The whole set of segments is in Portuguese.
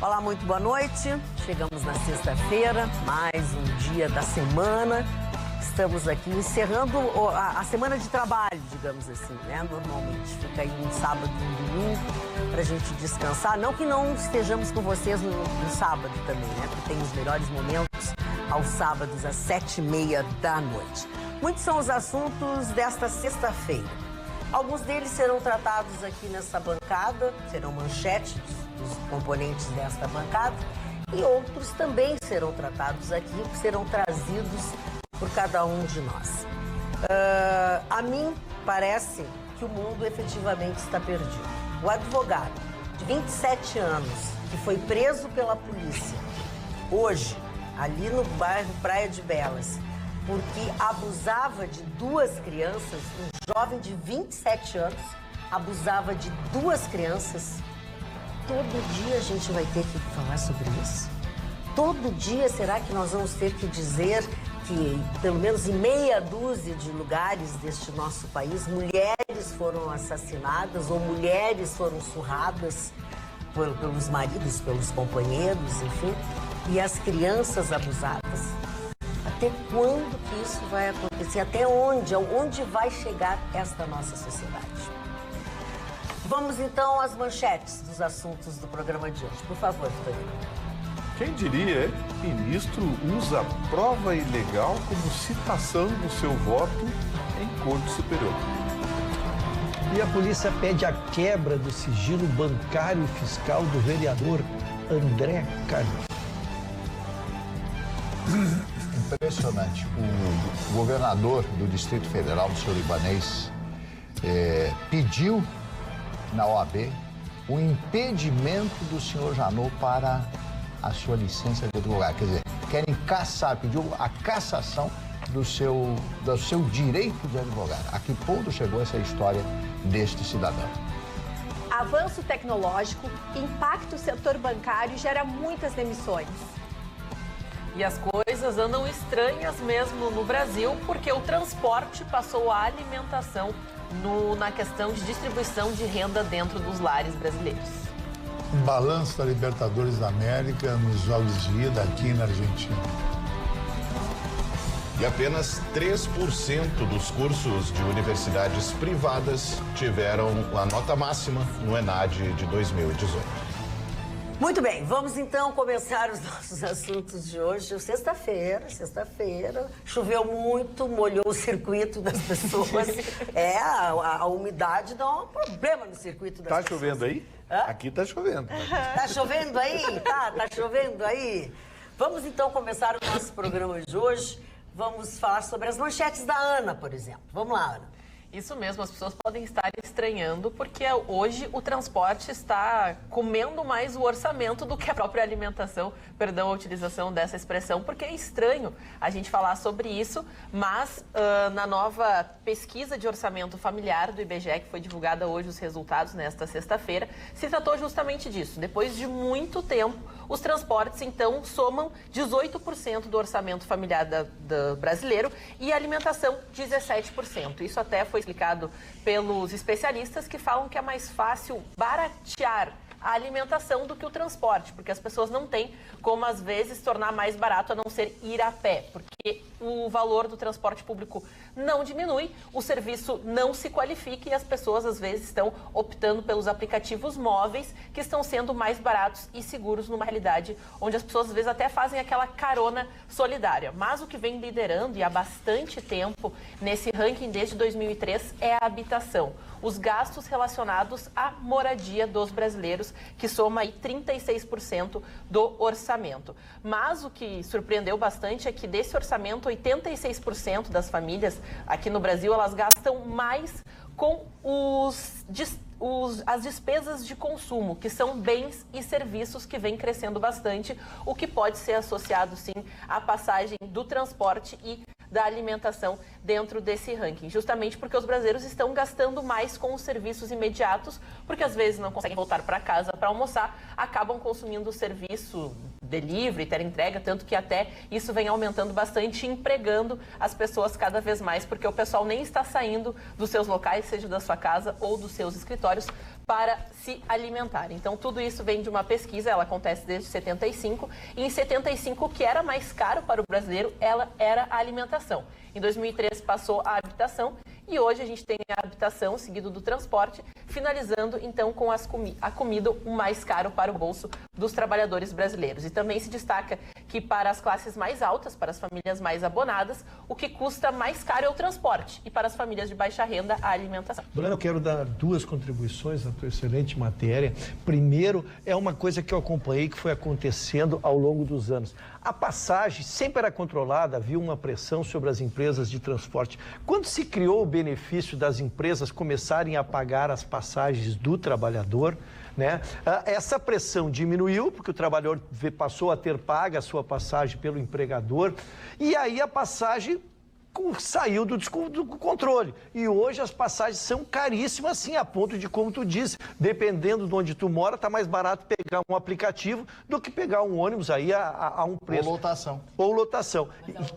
Olá, muito boa noite. Chegamos na sexta-feira, mais um dia da semana. Estamos aqui encerrando a semana de trabalho, digamos assim, né? Normalmente fica aí um sábado e um domingo para a gente descansar. Não que não estejamos com vocês no sábado também, né? Porque tem os melhores momentos aos sábados às 7h30 da noite. Muitos são os assuntos desta sexta-feira. Alguns deles serão tratados aqui nessa bancada, serão manchetes dos componentes desta bancada, e outros também serão tratados aqui, serão trazidos por cada um de nós. A mim parece que o mundo efetivamente está perdido. O advogado de 27 anos, que foi preso pela polícia, hoje, ali no bairro Praia de Belas, porque abusava de duas crianças, um jovem de 27 anos abusava de duas crianças. Todo dia a gente vai ter que falar sobre isso? Todo dia será que nós vamos ter que dizer que, pelo menos em meia dúzia de lugares deste nosso país, mulheres foram assassinadas ou mulheres foram surradas pelos maridos, pelos companheiros, enfim, e as crianças abusadas? Até quando que isso vai acontecer? Até onde? Onde vai chegar esta nossa sociedade? Vamos então às manchetes dos assuntos do programa de hoje. Por favor, Vitorino. Quem diria, hein? Ministro usa prova ilegal como citação do seu voto em corte superior. E a polícia pede a quebra do sigilo bancário e fiscal do vereador André Carlos. Impressionante. O governador do Distrito Federal, o senhor Ibanez, pediu na OAB o impedimento do senhor Janot para a sua licença de advogado. Quer dizer, querem caçar, pediu a cassação do seu direito de advogado. A que ponto chegou essa história deste cidadão? Avanço tecnológico, impacto no setor bancário gera muitas demissões. E as coisas andam estranhas mesmo no Brasil, porque o transporte passou a alimentação na questão de distribuição de renda dentro dos lares brasileiros. Balanço da Libertadores da América nos jogos de ida aqui na Argentina. E apenas 3% dos cursos de universidades privadas tiveram a nota máxima no ENAD de 2018. Muito bem, vamos então começar os nossos assuntos de hoje. Sexta-feira, choveu muito, molhou o circuito das pessoas. A umidade dá um problema no circuito das pessoas. Tá chovendo aí? Hã? Aqui tá chovendo. Tá chovendo aí? Tá chovendo aí? Vamos então começar o nosso programa de hoje. Vamos falar sobre as manchetes da Ana, por exemplo. Vamos lá, Ana. Isso mesmo, as pessoas podem estar estranhando porque hoje o transporte está comendo mais o orçamento do que a própria alimentação, perdão a utilização dessa expressão, porque é estranho a gente falar sobre isso, mas na nova pesquisa de orçamento familiar do IBGE, que foi divulgada hoje os resultados nesta sexta-feira, se tratou justamente disso. Depois de muito tempo, os transportes então somam 18% do orçamento familiar do brasileiro e a alimentação 17%. Isso até foi explicado pelos especialistas que falam que é mais fácil baratear a alimentação do que o transporte, porque as pessoas não têm como, às vezes, tornar mais barato a não ser ir a pé, porque o valor do transporte público não diminui, o serviço não se qualifica e as pessoas, às vezes, estão optando pelos aplicativos móveis que estão sendo mais baratos e seguros numa realidade onde as pessoas, às vezes, até fazem aquela carona solidária. Mas o que vem liderando, e há bastante tempo, nesse ranking desde 2003, é a habitação. Os gastos relacionados à moradia dos brasileiros, que soma aí 36% do orçamento. Mas o que surpreendeu bastante é que desse orçamento, 86% das famílias aqui no Brasil, elas gastam mais com as despesas de consumo, que são bens e serviços que vêm crescendo bastante, o que pode ser associado, sim, à passagem do transporte e da alimentação dentro desse ranking, justamente porque os brasileiros estão gastando mais com os serviços imediatos, porque às vezes não conseguem voltar para casa para almoçar, acabam consumindo o serviço delivery, entrega, tanto que até isso vem aumentando bastante, empregando as pessoas cada vez mais, porque o pessoal nem está saindo dos seus locais, seja da sua casa ou dos seus escritórios, para se alimentar. Então, tudo isso vem de uma pesquisa, ela acontece desde 75, e em 75, o que era mais caro para o brasileiro, ela era a alimentação. Em 2003, passou a habitação, e hoje a gente tem a habitação, seguido do transporte, finalizando, então, com a comida, o mais caro para o bolso dos trabalhadores brasileiros. E também se destaca que para as classes mais altas, para as famílias mais abonadas, o que custa mais caro é o transporte, e para as famílias de baixa renda, a alimentação. Bruna, eu quero dar 2 contribuições na tua excelente matéria. Primeiro, é uma coisa que eu acompanhei que foi acontecendo ao longo dos anos. A passagem sempre era controlada, havia uma pressão sobre as empresas de transporte. Quando se criou o benefício das empresas começarem a pagar as passagens do trabalhador, né, essa pressão diminuiu, porque o trabalhador passou a ter paga a sua passagem pelo empregador, e aí a passagem saiu do controle. E hoje as passagens são caríssimas, sim, a ponto de, como tu disse, dependendo de onde tu mora, tá mais barato pegar um aplicativo do que pegar um ônibus aí a um preço. Ou lotação.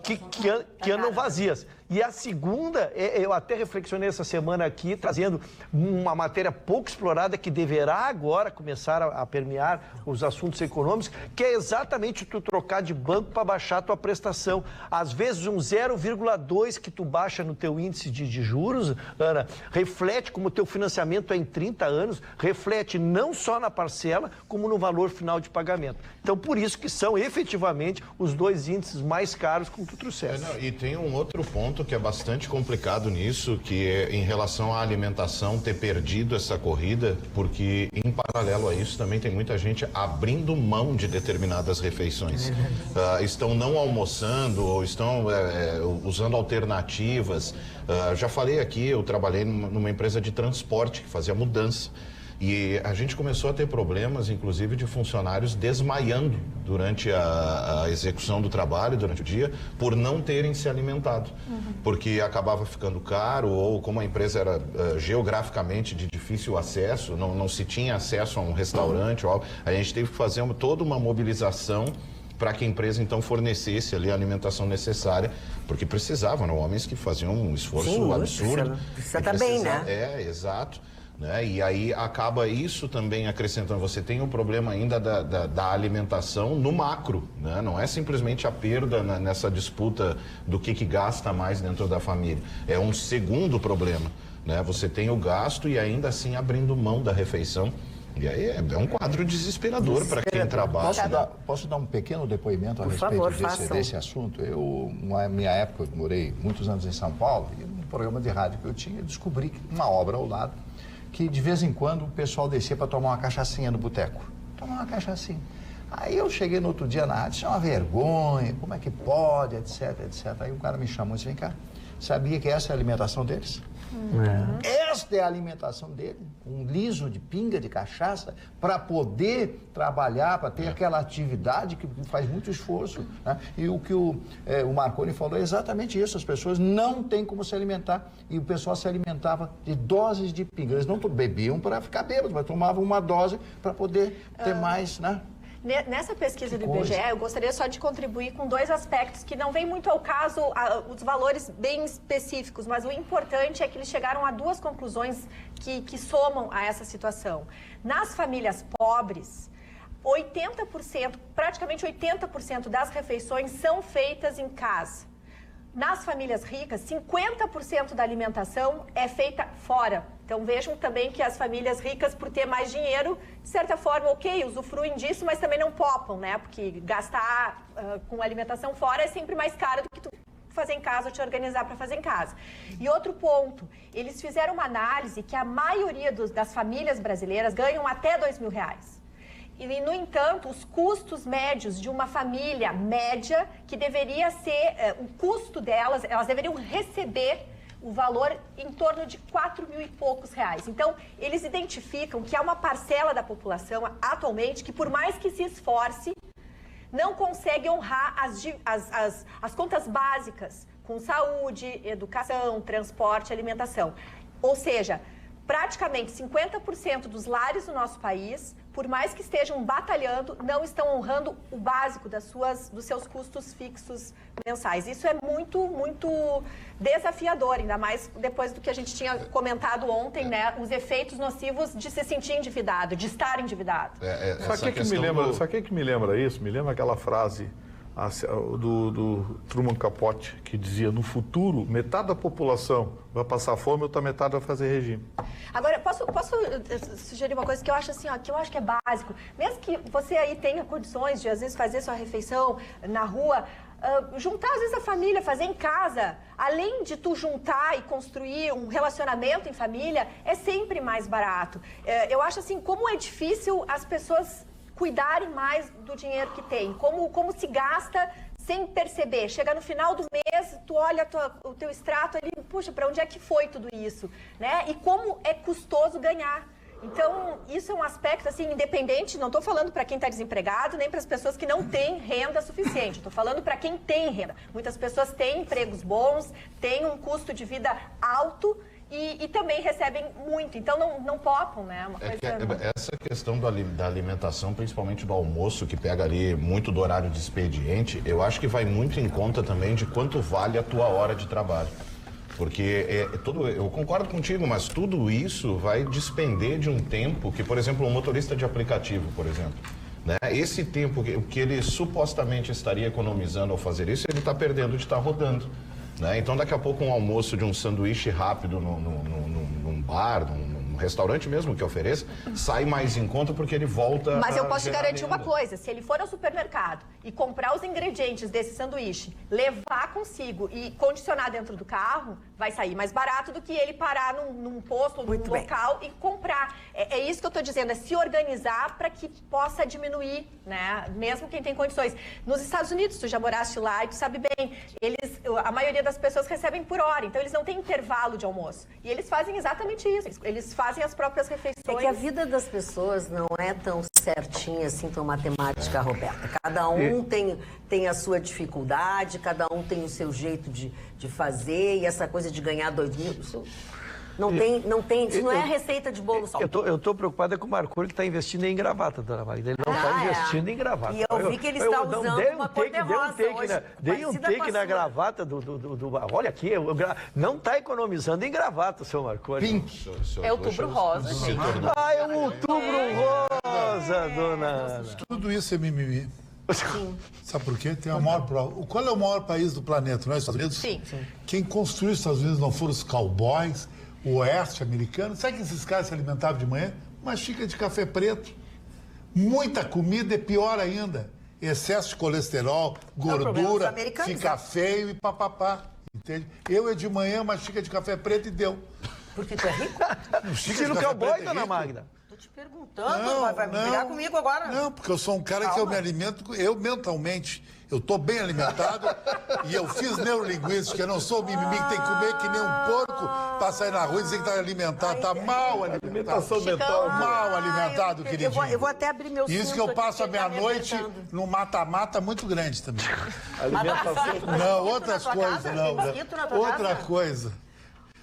Que andam vazias. E a segunda, eu até reflexionei essa semana aqui, trazendo uma matéria pouco explorada que deverá agora começar a permear os assuntos econômicos, que é exatamente tu trocar de banco para baixar a tua prestação. Às vezes um 0,2 que tu baixa no teu índice de juros, Ana, reflete como o teu financiamento é em 30 anos, reflete não só na parcela, como no valor final de pagamento. Então, por isso que são efetivamente os 2 índices mais caros como tu trouxeste. E tem um outro ponto que é bastante complicado nisso, que é em relação à alimentação ter perdido essa corrida, porque em paralelo a isso também tem muita gente abrindo mão de determinadas refeições. Estão não almoçando ou estão usando alternativas. Já falei aqui, eu trabalhei numa empresa de transporte que fazia mudança. E a gente começou a ter problemas, inclusive, de funcionários desmaiando durante a execução do trabalho, durante o dia, por não terem se alimentado. Porque acabava ficando caro, ou como a empresa era geograficamente de difícil acesso, não se tinha acesso a um restaurante, ou algo, a gente teve que fazer toda uma mobilização para que a empresa, então, fornecesse ali a alimentação necessária, porque precisavam, eram homens que faziam um esforço absurdo. Precisa estar bem, né? Exato. Né? E aí acaba isso também acrescentando, você tem o problema ainda da alimentação no macro, né? Não é simplesmente a perda nessa disputa do que gasta mais dentro da família, é um segundo problema, né? Você tem o gasto e ainda assim abrindo mão da refeição, e aí é um quadro desesperador para quem trabalha. Posso dar um pequeno depoimento a respeito desse assunto? Na minha época, eu morei muitos anos em São Paulo, e num programa de rádio que eu tinha, eu descobri uma obra ao lado, que de vez em quando o pessoal descia para tomar uma cachaçinha no boteco. Tomar uma cachaçinha. Aí eu cheguei no outro dia na rádio, isso é uma vergonha, como é que pode, etc, etc. Aí o cara me chamou e disse, vem cá, sabia que essa é a alimentação deles? Esta é a alimentação dele, um liso de pinga, de cachaça, para poder trabalhar, para ter aquela atividade que faz muito esforço, né? E o que o Marconi falou é exatamente isso, as pessoas não têm como se alimentar, e o pessoal se alimentava de doses de pinga. Eles não bebiam para ficar bêbados, mas tomavam uma dose para poder ter mais, né? Nessa pesquisa do IBGE, eu gostaria só de contribuir com 2 aspectos que não vem muito ao caso, os valores bem específicos, mas o importante é que eles chegaram a 2 conclusões que somam a essa situação. Nas famílias pobres, 80%, praticamente 80% das refeições são feitas em casa. Nas famílias ricas, 50% da alimentação é feita fora. Então vejam também que as famílias ricas, por ter mais dinheiro, de certa forma, ok, usufruem disso, mas também não popam, né? Porque gastar com alimentação fora é sempre mais caro do que tu fazer em casa ou te organizar para fazer em casa. E outro ponto, eles fizeram uma análise que a maioria das famílias brasileiras ganham até R$2.000. E, no entanto, os custos médios de uma família média, que deveria ser o custo delas, elas deveriam receber o valor em torno de R$4.000 e poucos. Então, eles identificam que há uma parcela da população atualmente que, por mais que se esforce, não consegue honrar as contas básicas com saúde, educação, transporte, alimentação. Ou seja, praticamente 50% dos lares do nosso país, por mais que estejam batalhando, não estão honrando o básico dos seus custos fixos mensais. Isso é muito, muito desafiador, ainda mais depois do que a gente tinha comentado ontem, né? Os efeitos nocivos de se sentir endividado, de estar endividado. Sabe o que me lembra isso? Me lembra aquela frase do Truman Capote, que dizia: no futuro, metade da população vai passar fome, outra metade vai fazer regime. Agora, posso sugerir uma coisa que eu acho assim, ó, que eu acho que é básico. Mesmo que você aí tenha condições de, às vezes, fazer sua refeição na rua, juntar, às vezes, a família, fazer em casa, além de tu juntar e construir um relacionamento em família, é sempre mais barato. Eu acho assim, como é difícil as pessoas cuidarem mais do dinheiro que tem, como se gasta sem perceber. Chega no final do mês, tu olha o teu extrato ali, puxa, para onde é que foi tudo isso, né? E como é custoso ganhar. Então, isso é um aspecto, assim, independente, não estou falando para quem está desempregado, nem para as pessoas que não têm renda suficiente. Estou falando para quem tem renda. Muitas pessoas têm empregos bons, têm um custo de vida alto e também recebem muito. Então, não popam, né? Essa questão da alimentação, principalmente do almoço, que pega ali muito do horário de expediente, eu acho que vai muito em conta também de quanto vale a tua hora de trabalho. Porque eu concordo contigo, mas tudo isso vai despender de um tempo que, por exemplo, um motorista de aplicativo, por exemplo, né? Esse tempo que ele supostamente estaria economizando ao fazer isso, ele está perdendo de estar rodando, né? Então, daqui a pouco, um almoço de um sanduíche rápido num bar, num restaurante mesmo que ofereça, sai mais em conta porque ele volta. Mas eu posso te garantir uma coisa: se ele for ao supermercado e comprar os ingredientes desse sanduíche, levar consigo e condicionar dentro do carro, vai sair mais barato do que ele parar num posto, num local e comprar. É isso que eu estou dizendo, é se organizar para que possa diminuir, né? Mesmo quem tem condições. Nos Estados Unidos, tu já moraste lá e tu sabe bem, a maioria das pessoas recebem por hora, então eles não têm intervalo de almoço. E eles fazem exatamente isso, eles fazem as próprias refeições. É que a vida das pessoas não é tão certinha assim, tão matemática, Roberta. Cada um tem a sua dificuldade, cada um tem o seu jeito de fazer, e essa coisa de ganhar 2 mil, isso não é a receita de bolo só. Eu estou preocupado com o Marconi, que está investindo em gravata, dona Magda. Ele não está investindo em gravata. E eu vi que ele está usando uma cor-de-rosa hoje. Dei um take na gravata do... Olha aqui, não está economizando em gravata, seu Marconi. É outubro rosa, gente. É um outubro rosa, dona Ana. Tudo isso é mimimi. Sim. Sabe por quê? Tem a maior prova. Qual é o maior país do planeta? Não é os Estados Unidos? Sim. Quem construiu os Estados Unidos não foram os cowboys, o oeste americano. Sabe que esses caras se alimentavam de manhã? Uma xícara de café preto. Muita comida é pior ainda. Excesso de colesterol, gordura, fica feio e papapá. Entende? Eu de manhã uma xícara de café preto e deu. Porque tu é rico? Estilo cowboy, dona Magda. Tô te perguntando, vai brigar comigo agora? Não, porque eu sou um cara que eu me alimento, eu mentalmente, eu tô bem alimentado e eu fiz neurolinguística, eu não sou o mimimi que tem que comer que nem um porco pra sair na rua e dizer que tá alimentado, tá mal alimentado. Alimentação mental. Mal alimentado, queridinho. Eu vou até abrir meu Isso que eu passo a meia-noite num mata-mata muito grande também. Alimentação. Não, outras coisas, não. Outra coisa.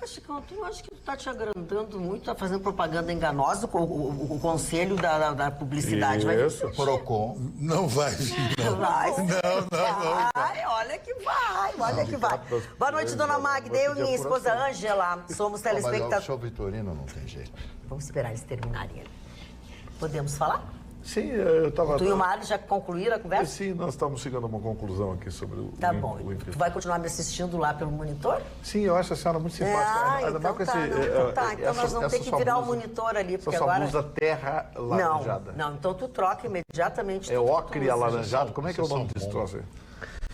Chicão, tu acha que tu tá te agrandando muito, tá fazendo propaganda enganosa, o conselho da publicidade vai vir? Procon. Não vai vir, não. Vai. Não. Vai, olha que vai. Boa noite, dona Magda. Eu e minha esposa Ângela somos telespectadores. O show Vitorino não tem jeito. Vamos esperar eles terminarem ali. Podemos falar? Sim, eu estava... Tu e o Mário já concluíram a conversa? Sim, nós estamos chegando a uma conclusão aqui sobre o Tá bom. Tu vai continuar me assistindo lá pelo monitor? Sim, eu acho a senhora muito simpática. Então nós vamos ter que virar o monitor ali, porque essa agora... blusa terra laranjada. Não, então tu troca imediatamente. É ocre alaranjado? Como é que é o nome desse troço aí?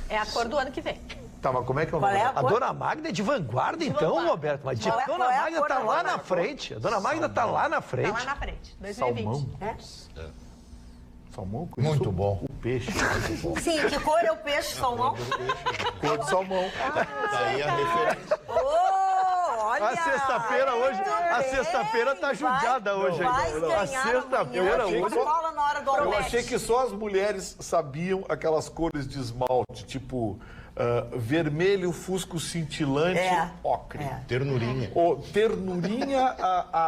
É a cor do ano que vem. Tá, mas como é que é o nome? A dona Magda é de vanguarda, então, Roberto. Mas a dona Magda tá lá na frente. A dona Magda tá lá na frente. Tá lá na frente, 2020. Salmão? Salmão? Muito bom. O peixe. Sim, que cor é o peixe, salmão? Cor de salmão. Daí a referência. Olha, A sexta-feira tá judiada hoje. A sexta-feira hoje. Na hora do Eu achei que só as mulheres sabiam aquelas cores de esmalte, tipo vermelho, fusco cintilante, ocre. Ternurinha. Ternurinha,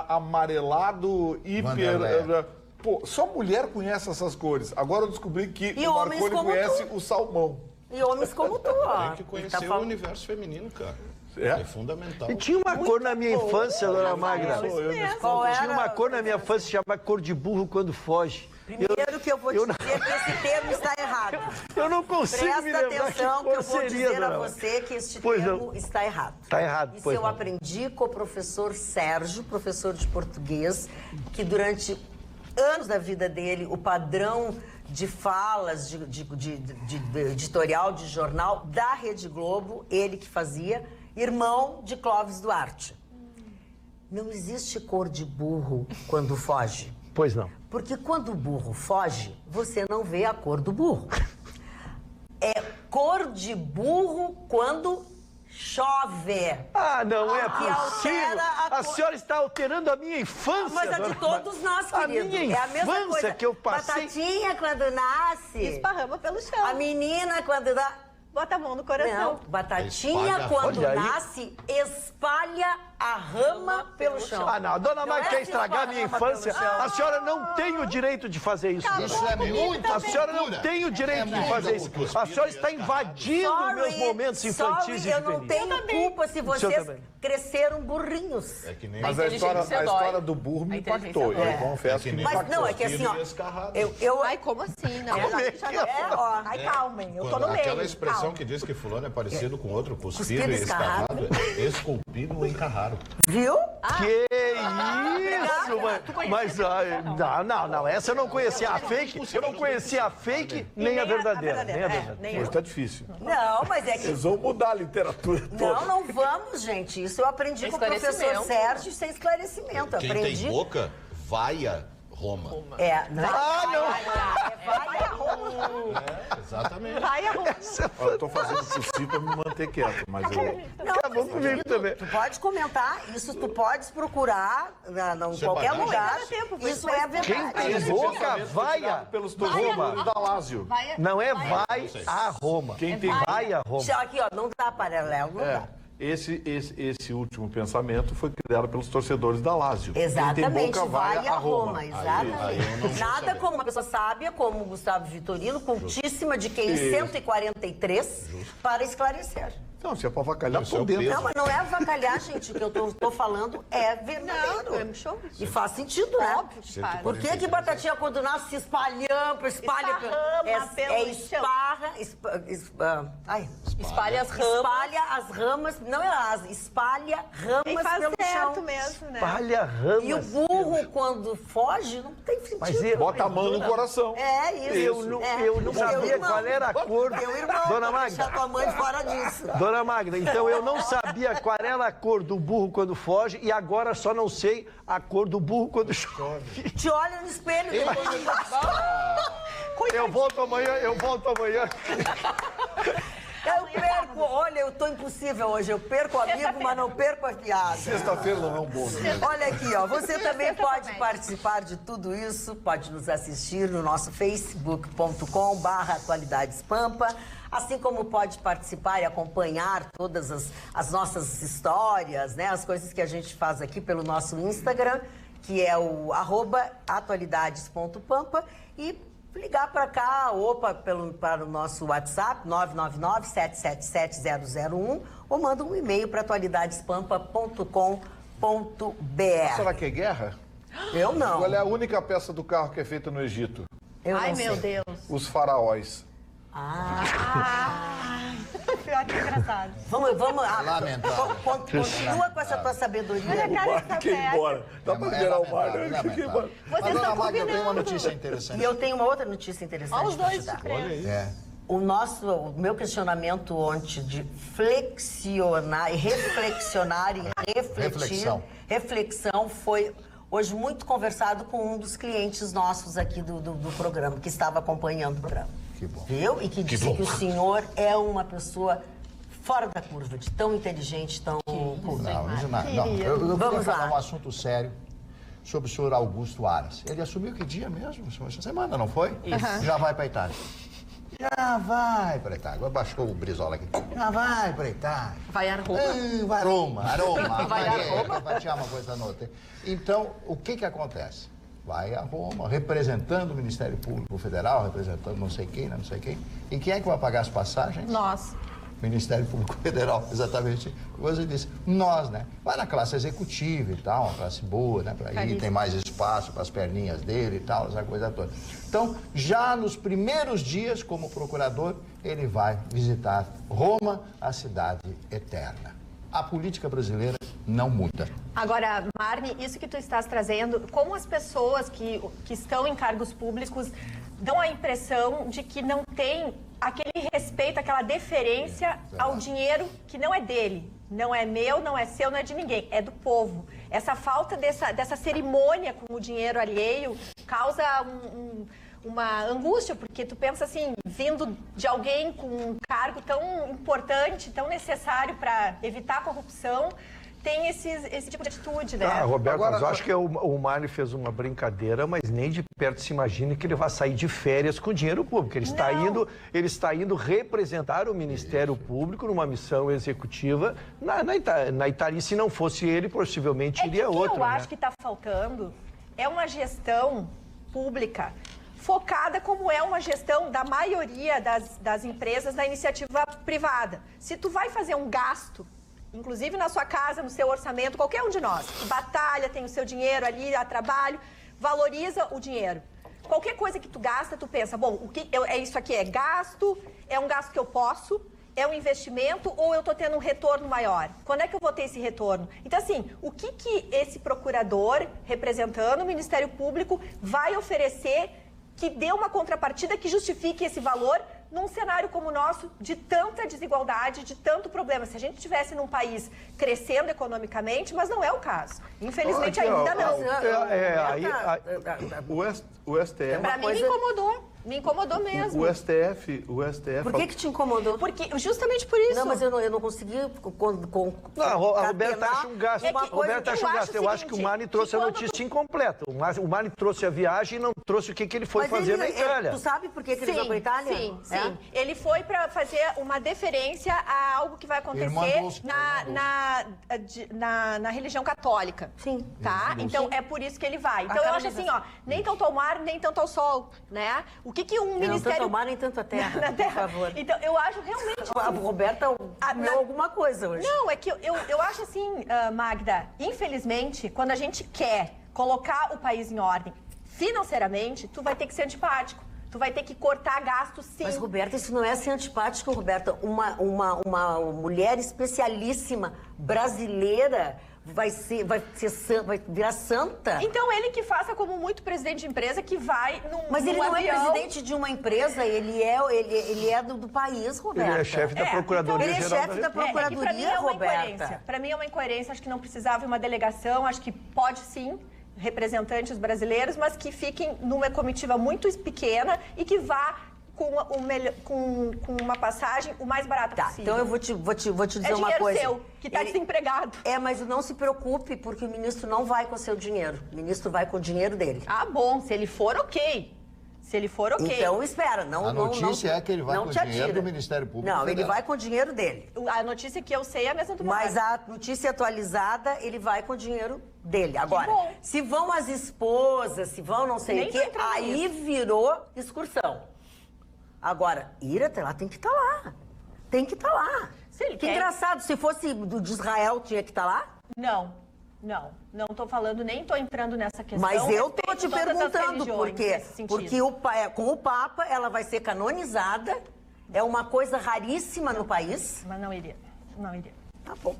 amarelado, hiper... Pô, só mulher conhece essas cores. Agora eu descobri que o Marconi conhece o salmão. E homens como tu, ó. Tem que conhecer o universo feminino, cara. É fundamental. E tinha uma cor na minha infância, dona Magda. Tinha uma cor na minha infância que chamava cor de burro quando foge. Primeiro que eu vou te dizer que esse termo está errado. Eu não consigo me lembrar. Presta atenção que eu vou dizer a você que este termo está errado. Está errado, Isso eu aprendi com o professor Sérgio, professor de português, que durante anos da vida dele, o padrão de falas, de editorial, de jornal da Rede Globo, ele que fazia, irmão de Clóvis Duarte. Não existe cor de burro quando foge. Pois não. Porque quando o burro foge, você não vê a cor do burro. É cor de burro quando chove. Ah, não é possível. A senhora está alterando a minha infância. Mas a de todos nós, querido. A minha é a mesma infância coisa. Que eu passei. Batatinha, quando nasce... Esparrama pelo chão. A menina, quando dá... Bota a mão no coração. Não, batatinha, quando nasce, espalha a rama pelo chão. Ah, não. A dona Magda quer estragar a minha infância. A senhora não tem o direito de fazer isso. Isso é muito. A senhora não tem o direito de fazer isso. A senhora está invadindo meus momentos infantis e eu não tenho culpa se vocês cresceram burrinhos. Mas a história do burro me impactou. Eu confesso que me impactou. Mas não, é que assim, ó... Ai, como assim? Não, ai, calmem, eu tô no meio. Aquela expressão que diz que fulano é parecido com outro, cuspido e escarrado, esculpido e encarrado. Viu? Que isso, mas não, essa eu não conhecia. A fake, eu não conhecia a fake nem a verdadeira. Mas tá difícil. Não, mas é que... Eles vão mudar a literatura toda. Não vamos, gente. Isso eu aprendi com o professor Sérgio sem esclarecimento. Quem tem boca, vaia Roma. Vaia Roma. Exatamente. Vaia Roma. Eu tô fazendo o possível pra me manter quieto, mas eu... Acabou comigo também. Tu pode comentar, isso tu podes procurar em qualquer lugar. Isso é verdade. Quem tem boca, vaia pelos Roma da Lázio. Não é vai a Roma. Quem tem vai a Roma. Aqui, ó, não dá paralelo, não dá. Esse último pensamento foi criado pelos torcedores da Lázio. Exatamente, vai a Roma. Exatamente. Aí nada como uma pessoa sábia, como o Gustavo Vitorino, cultíssima de QI 143, para esclarecer. Não, se é pra avacalhar, por dentro. Não, mas não é avacalhar, gente. O que eu tô falando é verdadeiro. E faz sentido, né? Óbvio que faz. Por que batatinha quando nasce se espalha esparra, espalha as ramas. Espalha as ramas, não é asa, espalha ramas pelo chão. Mesmo, né? Espalha ramas. E o burro, quando foge, não tem sentido. Mas bota a mão no coração. É isso. Eu não sabia qual era a cor. Dona Magda. Deixa tua mãe fora disso. Dona Magda, então eu não sabia qual era a cor do burro quando foge e agora só não sei a cor do burro quando chove. Te olha no espelho. Eu volto amanhã. Eu perco, olha, eu tô impossível hoje. Eu perco o amigo, mas não perco a piada. Sexta-feira não é um bom dia. Olha aqui, ó. Você também pode participar de tudo isso, pode nos assistir no nosso facebook.com/atualidadespampa, assim como pode participar e acompanhar todas as nossas histórias, né? As coisas que a gente faz aqui pelo nosso Instagram, que é o @atualidades.pampa, e ligar para cá ou para o nosso WhatsApp 999-777-001 ou manda um e-mail para atualidadespampa.com.br. Será que é guerra? Eu não. Qual é a única peça do carro que é feita no Egito? Ai, meu Deus. Os faraós. Pior que engraçado. Vamos. Lamentável. Continua com essa tua sabedoria. Olha a cara de Fiquei embora. Dá pra liberar o mar, né? Fiquei embora. Mas, dona Magda, eu tenho uma notícia interessante. E eu tenho uma outra notícia interessante. Olha os dois para te dar. diferentes. O meu questionamento ontem de flexionar e reflexionar e reflexão foi hoje muito conversado com um dos clientes nossos aqui do programa, que estava acompanhando o programa. Que bom. Viu? E que disse que o senhor é uma pessoa fora da curva, de tão inteligente, tão... Não, eu queria falar um assunto sério sobre o senhor Augusto Aras. Ele assumiu que dia mesmo? Essa semana, não foi? Isso. Já vai para a Itália. Já vai para Itália. Agora baixou o Brizola aqui. Já vai para Itália. Vai a Roma. Vai a Roma. Vai a Roma. Facciamo questa notte. Então, o que acontece? Vai a Roma, representando o Ministério Público Federal, representando não sei quem, não sei quem. E quem é que vai pagar as passagens? Nós. Ministério Público Federal, exatamente o que você disse. Nós, né? Vai na classe executiva e tal, uma classe boa, né? Para ir, tem mais espaço para as perninhas dele e tal, essa coisa toda. Então, já nos primeiros dias, como procurador, ele vai visitar Roma, a cidade eterna. A política brasileira não muda. Agora, Marne, isso que tu estás trazendo, como as pessoas que estão em cargos públicos dão a impressão de que não tem aquele respeito, aquela deferência ao dinheiro que não é dele. Não é meu, não é seu, não é de ninguém, é do povo. Essa falta dessa cerimônia com o dinheiro alheio causa uma angústia, porque tu pensa assim, vindo de alguém com um cargo tão importante, tão necessário para evitar a corrupção, tem esse tipo de atitude, né? Roberto, Agora, mas eu acho que o Mário fez uma brincadeira, mas nem de perto se imagina que ele vai sair de férias com dinheiro público. Ele está indo representar o Ministério Público numa missão executiva na Itália. E se não fosse ele, possivelmente iria outro. O que eu acho que está faltando é uma gestão pública focada como é uma gestão da maioria das empresas da iniciativa privada. Se tu vai fazer um gasto, inclusive na sua casa, no seu orçamento, qualquer um de nós, que batalha, tem o seu dinheiro ali, a trabalho, valoriza o dinheiro. Qualquer coisa que tu gasta, tu pensa, bom, isso aqui é gasto, é um gasto que eu posso, é um investimento ou eu estou tendo um retorno maior? Quando é que eu vou ter esse retorno? Então, assim, o que esse procurador, representando o Ministério Público, vai oferecer que dê uma contrapartida que justifique esse valor num cenário como o nosso, de tanta desigualdade, de tanto problema. Se a gente estivesse num país crescendo economicamente, mas não é o caso. Infelizmente ainda não. O STF... Para mim me incomodou. Me incomodou mesmo. O STF... Por que te incomodou? Porque, justamente por isso. Não, mas eu não consegui... A Roberta acha um gasto. Eu acho que o Mani trouxe a notícia incompleta. O Mani trouxe a viagem e não trouxe o que ele foi fazer na Itália. Tu sabe por que ele foi para a Itália? Sim. Ele foi para fazer uma deferência a algo que vai acontecer na religião católica. Sim. Tá? Então, é por isso que ele vai. Então, eu acho assim, ó, nem tanto ao mar, nem tanto ao sol, né? O que um ministério... Não tanto ao mar, nem tanto à terra, por favor. Então, eu acho realmente... A Roberta comeu alguma coisa hoje. Não, é que eu acho assim, Magda, infelizmente, quando a gente quer colocar o país em ordem financeiramente, tu vai ter que ser antipático. Tu vai ter que cortar gastos, sim. Mas, Roberta, isso não é ser antipático, Roberta. Uma mulher especialíssima brasileira vai virar santa. Então, ele que faça como muito presidente de empresa que vai num Mas ele não avião. é presidente de uma empresa, ele é do país, Roberta. Ele é chefe da Procuradoria Geral. Ele é chefe da Procuradoria, Roberta. Para mim é uma incoerência. Acho que não precisava de uma delegação. Acho que pode, sim, representantes brasileiros, mas que fiquem numa comitiva muito pequena e que vá com uma passagem o mais barata possível. Então eu vou te dizer uma coisa. É dinheiro seu, que está desempregado. Mas não se preocupe, porque o ministro não vai com o seu dinheiro. O ministro vai com o dinheiro dele. Ah, bom. Se ele for, ok. Então espera. A notícia é que ele vai com o dinheiro do Ministério Público Não, Federal. ele vai com o dinheiro dele. A notícia que eu sei é a mesma do Mas a notícia atualizada, ele vai com o dinheiro dele. Agora, se vão as esposas, se vão não sei o quê, aí virou excursão. Agora, ir até lá tem que estar lá. Tem que estar lá. Que engraçado, se fosse de Israel, tinha que estar lá? Não estou falando, nem estou entrando nessa questão. Mas eu estou te perguntando, porque com o Papa ela vai ser canonizada, é uma coisa raríssima no país. Mas não iria. Tá bom.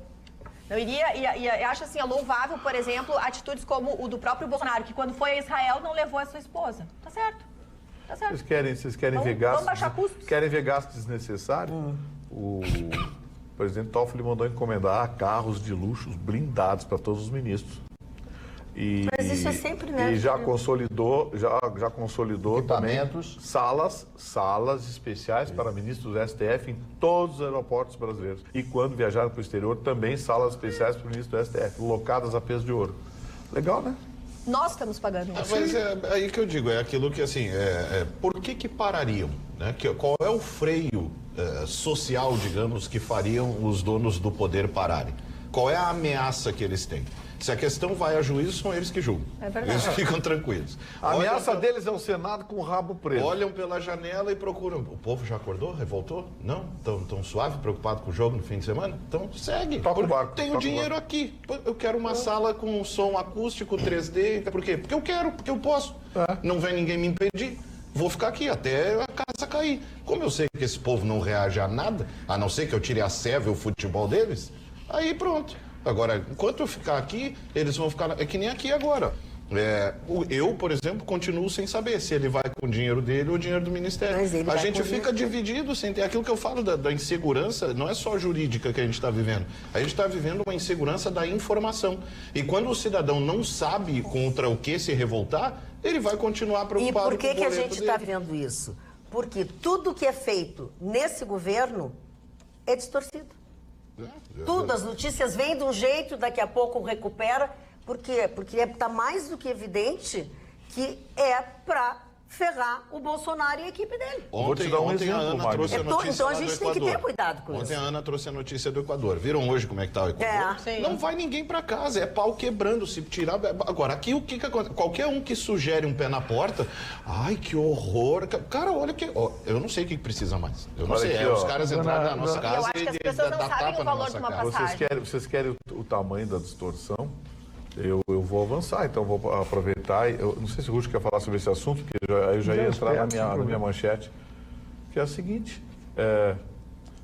Não iria, e acho assim, louvável, por exemplo, atitudes como o do próprio Bolsonaro, que quando foi a Israel não levou a sua esposa. Tá certo. Vocês querem ver gastos? Vamos baixar custos? Querem ver gastos desnecessários? O presidente Toffoli mandou encomendar carros de luxo blindados para todos os ministros. Mas isso é sempre, né? E já consolidou também salas especiais para ministros do STF em todos os aeroportos brasileiros. E quando viajaram para o exterior, também salas especiais para o ministro do STF, locadas a peso de ouro. Legal, né? Nós estamos pagando isso. Mas é aí que eu digo, é aquilo que assim, por que parariam? Né? Qual é o freio social, digamos, que fariam os donos do poder pararem? Qual é a ameaça que eles têm? Se a questão vai a juízo, são eles que julgam. É verdade. Eles ficam tranquilos. A ameaça deles é o Senado com o rabo preso. Olham pela janela e procuram. O povo já acordou? Revoltou? Não? Tão suave, preocupado com o jogo no fim de semana? Então segue. Toca o barco. Tem o dinheiro aqui. Eu quero uma sala com som acústico 3D. Por quê? Porque eu quero, porque eu posso. Não vem ninguém me impedir. Vou ficar aqui até a casa cair. Como eu sei que esse povo não reage a nada, a não ser que eu tire a sévia o futebol deles, aí pronto. Agora, enquanto eu ficar aqui, eles vão ficar... É que nem aqui agora. Eu, por exemplo, continuo sem saber se ele vai com o dinheiro dele ou o dinheiro do Ministério. A gente fica dividido sem ter... Aquilo que eu falo da insegurança, não é só jurídica que a gente está vivendo. A gente está vivendo uma insegurança da informação. E quando o cidadão não sabe contra o que se revoltar, ele vai continuar preocupado com o boleto dele. E por que a gente está vendo isso? Porque tudo que é feito nesse governo é distorcido. Tudo, as notícias vêm de um jeito, daqui a pouco recupera. Por quê? Porque está mais do que evidente que é para ferrar o Bolsonaro e a equipe dele. Ontem a Ana trouxe a notícia então a gente tem que ter cuidado com isso. Ontem a Ana trouxe a notícia do Equador. Viram hoje como é que está o Equador? Não vai ninguém para casa, é pau quebrando. Se tirar... Agora, aqui o que acontece? Qualquer um que sugere um pé na porta, ai, que horror. Cara, olha que... Eu não sei o que precisa mais. Eu não sei. Aqui, os caras entraram na nossa casa eu acho que as pessoas não sabem o valor de uma passagem. Vocês querem o tamanho da distorção? Eu vou avançar, então vou aproveitar. Eu não sei se o Russo quer falar sobre esse assunto, porque eu já ia entrar na minha manchete, que é a seguinte.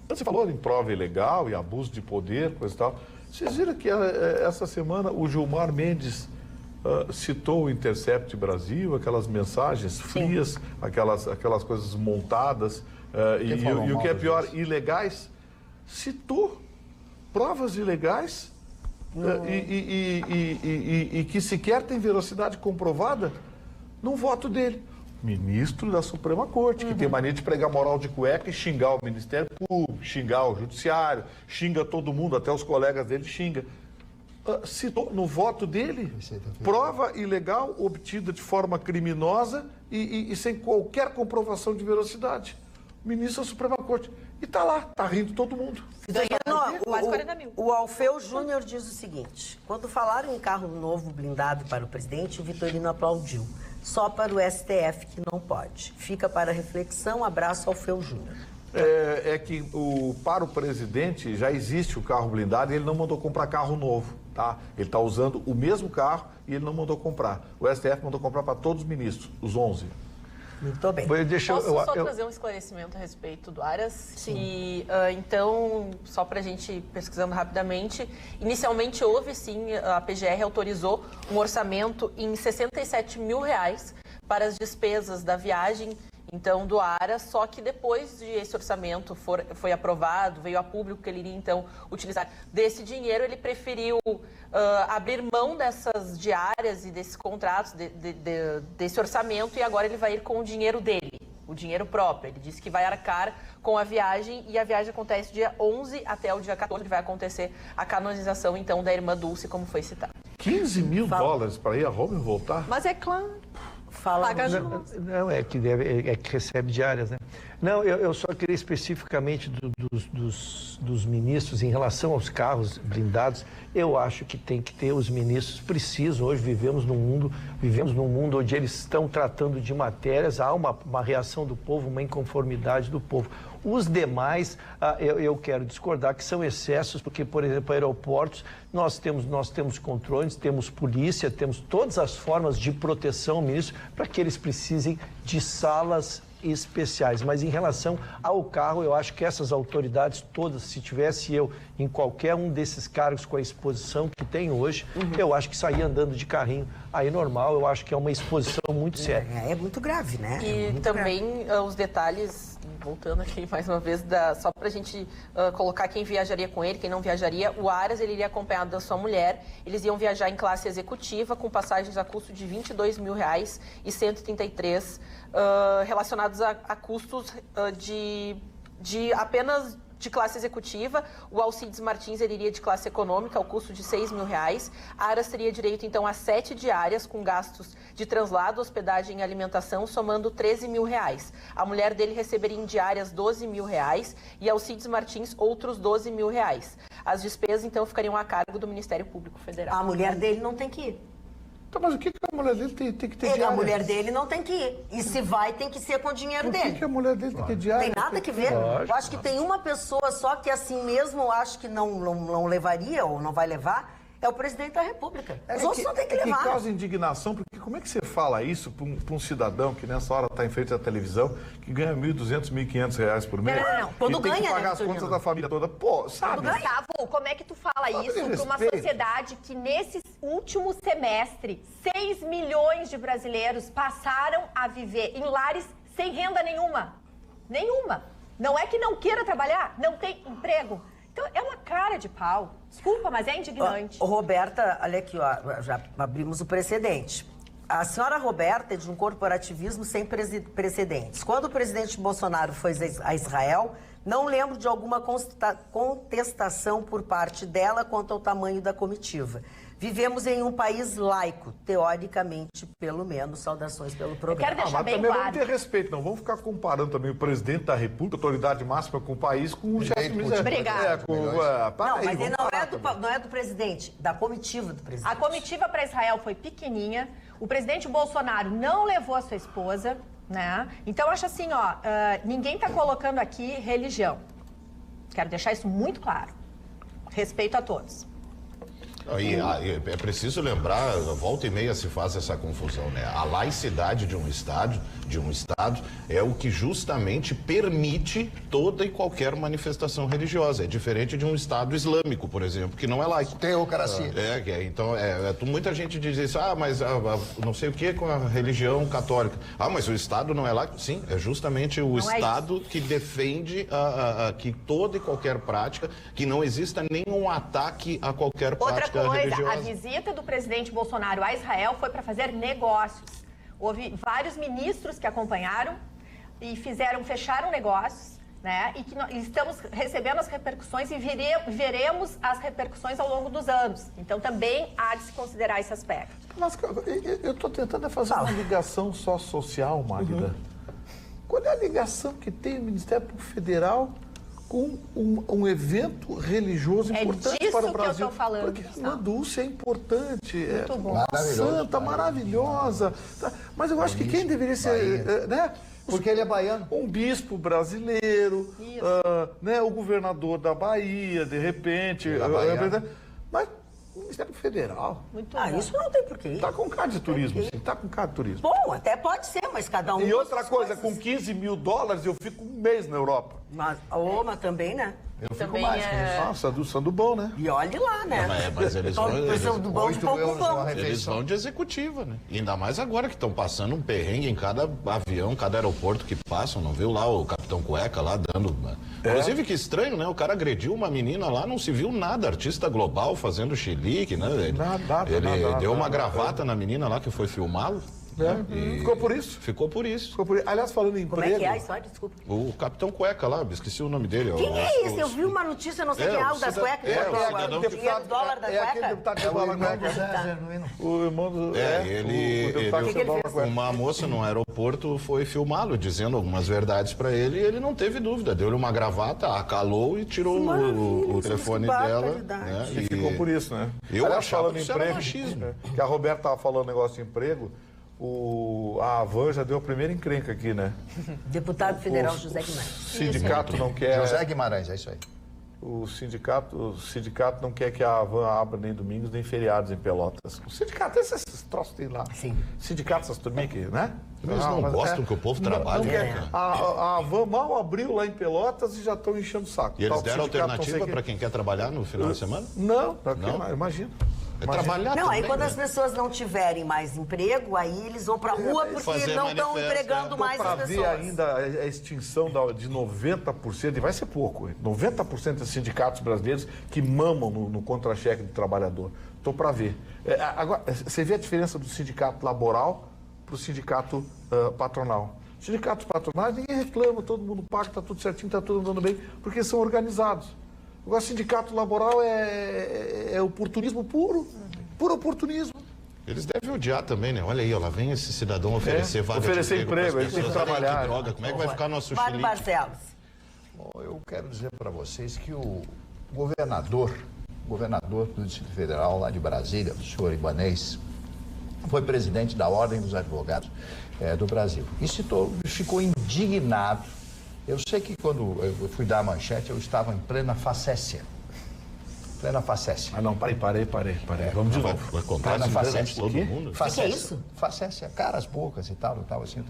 Você falou em prova ilegal e abuso de poder, coisa e tal. Vocês viram que essa semana o Gilmar Mendes citou o Intercept Brasil, aquelas mensagens frias, aquelas coisas montadas, e o que é pior, ilegais, citou provas ilegais. E que sequer tem velocidade comprovada no voto dele. Ministro da Suprema Corte, que tem mania de pregar moral de cueca e xingar o Ministério Público, xingar o Judiciário, xinga todo mundo, até os colegas dele xinga. Citou no voto dele prova ilegal obtida de forma criminosa e sem qualquer comprovação de velocidade. Ministro da Suprema Corte. E tá lá, tá rindo todo mundo. Quase 40 mil. O Alfeu Júnior diz o seguinte: quando falaram em carro novo blindado para o presidente, o Vitorino aplaudiu. Só para o STF que não pode. Fica para reflexão. Abraço, Alfeu Júnior. Que para o presidente já existe o carro blindado e ele não mandou comprar carro novo, tá? Ele está usando o mesmo carro e ele não mandou comprar. O STF mandou comprar para todos os ministros, os 11. Muito bem. Posso só trazer um esclarecimento a respeito do Aras? Sim. Então, só para a gente pesquisando rapidamente, inicialmente houve sim, a PGR autorizou um orçamento em 67 mil reais para as despesas da viagem, então, do Aras, só que depois de esse orçamento foi aprovado, veio a público que ele iria, então, utilizar desse dinheiro, ele preferiu abrir mão dessas diárias e desses contratos, desse orçamento, e agora ele vai ir com o dinheiro dele, o dinheiro próprio. Ele disse que vai arcar com a viagem, e a viagem acontece dia 11 até o dia 14, que vai acontecer a canonização, então, da irmã Dulce, como foi citado. 15 mil dólares para ir a Roma e voltar? Mas é claro... Não, é que recebe diárias, né? Não, eu só queria especificamente dos ministros em relação aos carros blindados. Eu acho que tem que ter, os ministros precisam. Hoje vivemos num mundo onde eles estão tratando de matérias, há uma reação do povo, uma inconformidade do povo. Os demais, eu quero discordar que são excessos, porque, por exemplo, aeroportos, nós temos controles, temos polícia, temos todas as formas de proteção, ministro, para que eles precisem de salas especiais. Mas em relação ao carro, eu acho que essas autoridades todas, se tivesse eu em qualquer um desses cargos com a exposição que tem hoje, eu acho que sair andando de carrinho aí normal, eu acho que é uma exposição muito séria. É muito grave, né? E também os detalhes, voltando aqui mais uma vez, só para a gente colocar quem viajaria com ele, quem não viajaria. O Aras, ele iria acompanhado da sua mulher. Eles iam viajar em classe executiva, com passagens a custo de R$22 mil e 133 relacionados a custos de apenas de classe executiva, o Alcides Martins ele iria de classe econômica, ao custo de R$6.000. Aras teria direito, então, a 7 diárias, com gastos de translado, hospedagem e alimentação, somando R$13.000. A mulher dele receberia em diárias R$12.000 e Alcides Martins outros R$12.000. As despesas, então, ficariam a cargo do Ministério Público Federal. A mulher dele não tem que ir. Então, mas o que a mulher dele tem que ter diária? A mulher dele não tem que ir. E se vai, tem que ser com o dinheiro dele. Por que a mulher dele tem que ter diária? Tem nada que ver. Eu acho que tem uma pessoa só que assim mesmo eu acho que não levaria ou não vai levar. É o presidente da República. Os outros não tem que levar. Que causa indignação, porque como é que você fala isso para um cidadão que nessa hora está em frente à televisão, que ganha R$1.200, R$1.500 por mês? Não. Quando ganha, tem que pagar né, as contas da família toda. Pô, sabe? Gustavo, como é que tu fala isso para uma sociedade que nesse último semestre 6 milhões de brasileiros passaram a viver em lares sem renda nenhuma? Nenhuma. Não é que não queira trabalhar, não tem emprego. Então, é uma cara de pau. Desculpa, mas é indignante. Roberta, olha aqui, ó, já abrimos o precedente. A senhora Roberta é de um corporativismo sem precedentes. Quando o presidente Bolsonaro foi a Israel, não lembro de alguma contestação por parte dela quanto ao tamanho da comitiva. Vivemos em um país laico, teoricamente, pelo menos. Saudações pelo programa. Eu quero deixar bem também claro. vamos ter respeito, não vamos ficar comparando também o presidente da República, autoridade máxima com o país, com o chefe de Obrigado. Mas ele não é do presidente, da comitiva do presidente. A comitiva para Israel foi pequenininha. O presidente Bolsonaro não levou a sua esposa, né? Então, acho assim, ó, ninguém está colocando aqui religião. Quero deixar isso muito claro. Respeito a todos. E é preciso lembrar, volta e meia se faz essa confusão, né? A laicidade de um estado é o que justamente permite toda e qualquer manifestação religiosa. É diferente de um estado islâmico, por exemplo, que não é laico. Teocracia. Então, muita gente diz isso, mas não sei o que com a religião católica. Mas o estado não é laico? Sim, é justamente o estado que defende que toda e qualquer prática, que não exista nenhum ataque a qualquer prática. Outra coisa, religiosa. a visita do presidente Bolsonaro a Israel foi para fazer negócios. Houve vários ministros que acompanharam e fecharam negócios, né? E que estamos recebendo as repercussões e veremos as repercussões ao longo dos anos. Então também há de se considerar esse aspecto. Mas eu estou tentando fazer uma ligação só social, Magda. Qual é a ligação que tem o Ministério Público Federal com um evento religioso importante para o Brasil? É disso que eu estou falando. Porque a Dulce é importante, Muito bom. santa, maravilhosa. Mas eu acho que quem deveria ser, né? Porque ele é baiano. Um bispo brasileiro, né? O governador da Bahia, de repente. Mas o Ministério Federal. Muito bom. Isso não tem porquê. Está com cara de turismo, sim. Está com cara de turismo. Bom, até pode ser, mas cada um... E outra coisa, com $15 mil eu fico um mês na Europa. Mas também, né? Eu fico Também mais. Nossa, do bom, né? E olhe lá, né? Mas eles vão... Do bom de pouco bom. Eles vão de executiva, né? E ainda mais agora que estão passando um perrengue em cada avião, cada aeroporto que passam. Não viu lá o Capitão Cueca lá dando... Inclusive, que estranho, né? O cara agrediu uma menina lá, não se viu nada. Artista global fazendo chilique, né? Ele deu uma gravata na menina lá que foi filmá-lo. Ficou por isso? Ficou por isso. Aliás, falando em emprego... Como é que é a história? Desculpa. O Capitão Cueca lá, esqueci o nome dele. Quem é esse? Eu vi uma notícia, não sei quem é, algo das cuecas. o dinheiro, dólar da aquele cueca. deputado que dólar cueca. O irmão do... Uma moça no aeroporto foi filmá-lo, dizendo algumas verdades para ele, e ele não teve dúvida. Deu-lhe uma gravata, acalou e tirou o telefone dela. Né? E ficou por isso, né? Eu achava falando que em isso era emprego, machismo. que a Roberta estava falando negócio de emprego, a Havan já deu a primeira encrenca aqui, né? Deputado federal José Guimarães. O sindicato não quer... José Guimarães, é isso aí. O sindicato não quer que a Havan abra nem domingos nem feriados em Pelotas. O sindicato, esses troços tem lá. Sim. Sindicato, essas turminhas aqui, né? Eles não gostam que o povo trabalhe. A Havan mal abriu lá em Pelotas e já estão enchendo o saco. E eles deram alternativa para quem quer trabalhar no final de semana? Não, imagina. Trabalhar não, também, aí quando né? as pessoas não tiverem mais emprego, aí eles vão pra rua porque não estão empregando mais as pessoas. Para ver ainda a extinção de 90%, e vai ser pouco, 90% dos sindicatos brasileiros que mamam no contra-cheque do trabalhador. Estou para ver. Agora, você vê a diferença do sindicato laboral para o sindicato patronal. O Sindicatos patronais, ninguém reclama, todo mundo paga, está tudo certinho, está tudo andando bem, porque são organizados. Agora, sindicato laboral é oportunismo puro, puro oportunismo. Eles devem odiar também, né? Olha aí, ó, lá vem esse cidadão oferecer vaga oferecer de emprego, ele tem que trabalhar. Que droga, como é que vai ficar nosso Mário Chile? Barcelos. Bom, eu quero dizer para vocês que o governador do Distrito Federal, lá de Brasília, o senhor Ibanez, foi presidente da Ordem dos Advogados do Brasil. E ficou indignado. Eu sei que quando eu fui dar a manchete, eu estava em plena facécia. Ah, não, parei. Vamos de novo. Vai contar Plena isso facécia. todo mundo? O que é isso? Facécia, caras bocas e tal, assim, eu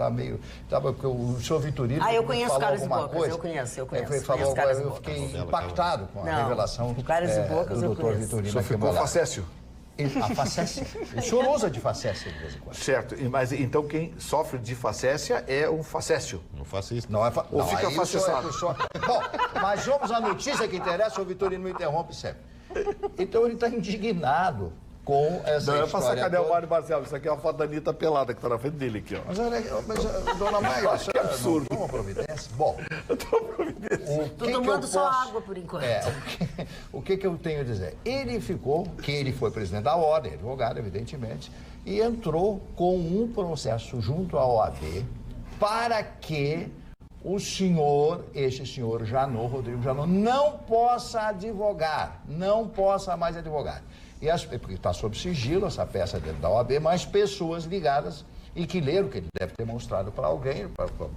tava porque o senhor Vitorino Eu conheço falou caras e alguma bocas, coisa. eu conheço. Falou, Caras e eu Bocas. fiquei impactado com a Não, revelação o Caras e Bocas do eu doutor conheço. Vitorino. Só ficou facécio. A facécia. O senhor usa de facécia de vez em quando. Certo, mas então quem sofre de facécia é um facécio. Não faça isso. Não é Ou fica facessado. Bom, mas vamos à notícia que interessa, o Vitorino me interrompe sempre. Então ele está indignado com essa Não é pra história sacanear o toda. Mário Barcelos, isso aqui é uma foto da Anitta pelada que está na frente dele aqui, ó. Mas dona Maia, acho que é absurdo. Não, uma providência. Bom, Tô tomando só água por enquanto. O que eu tenho a dizer? Ele foi presidente da Ordem, advogado, evidentemente, e entrou com um processo junto à OAB para que este senhor Rodrigo Janot, não possa mais advogar. Porque está sob sigilo essa peça dentro da OAB, mas pessoas ligadas e que leram, que ele deve ter mostrado para alguém,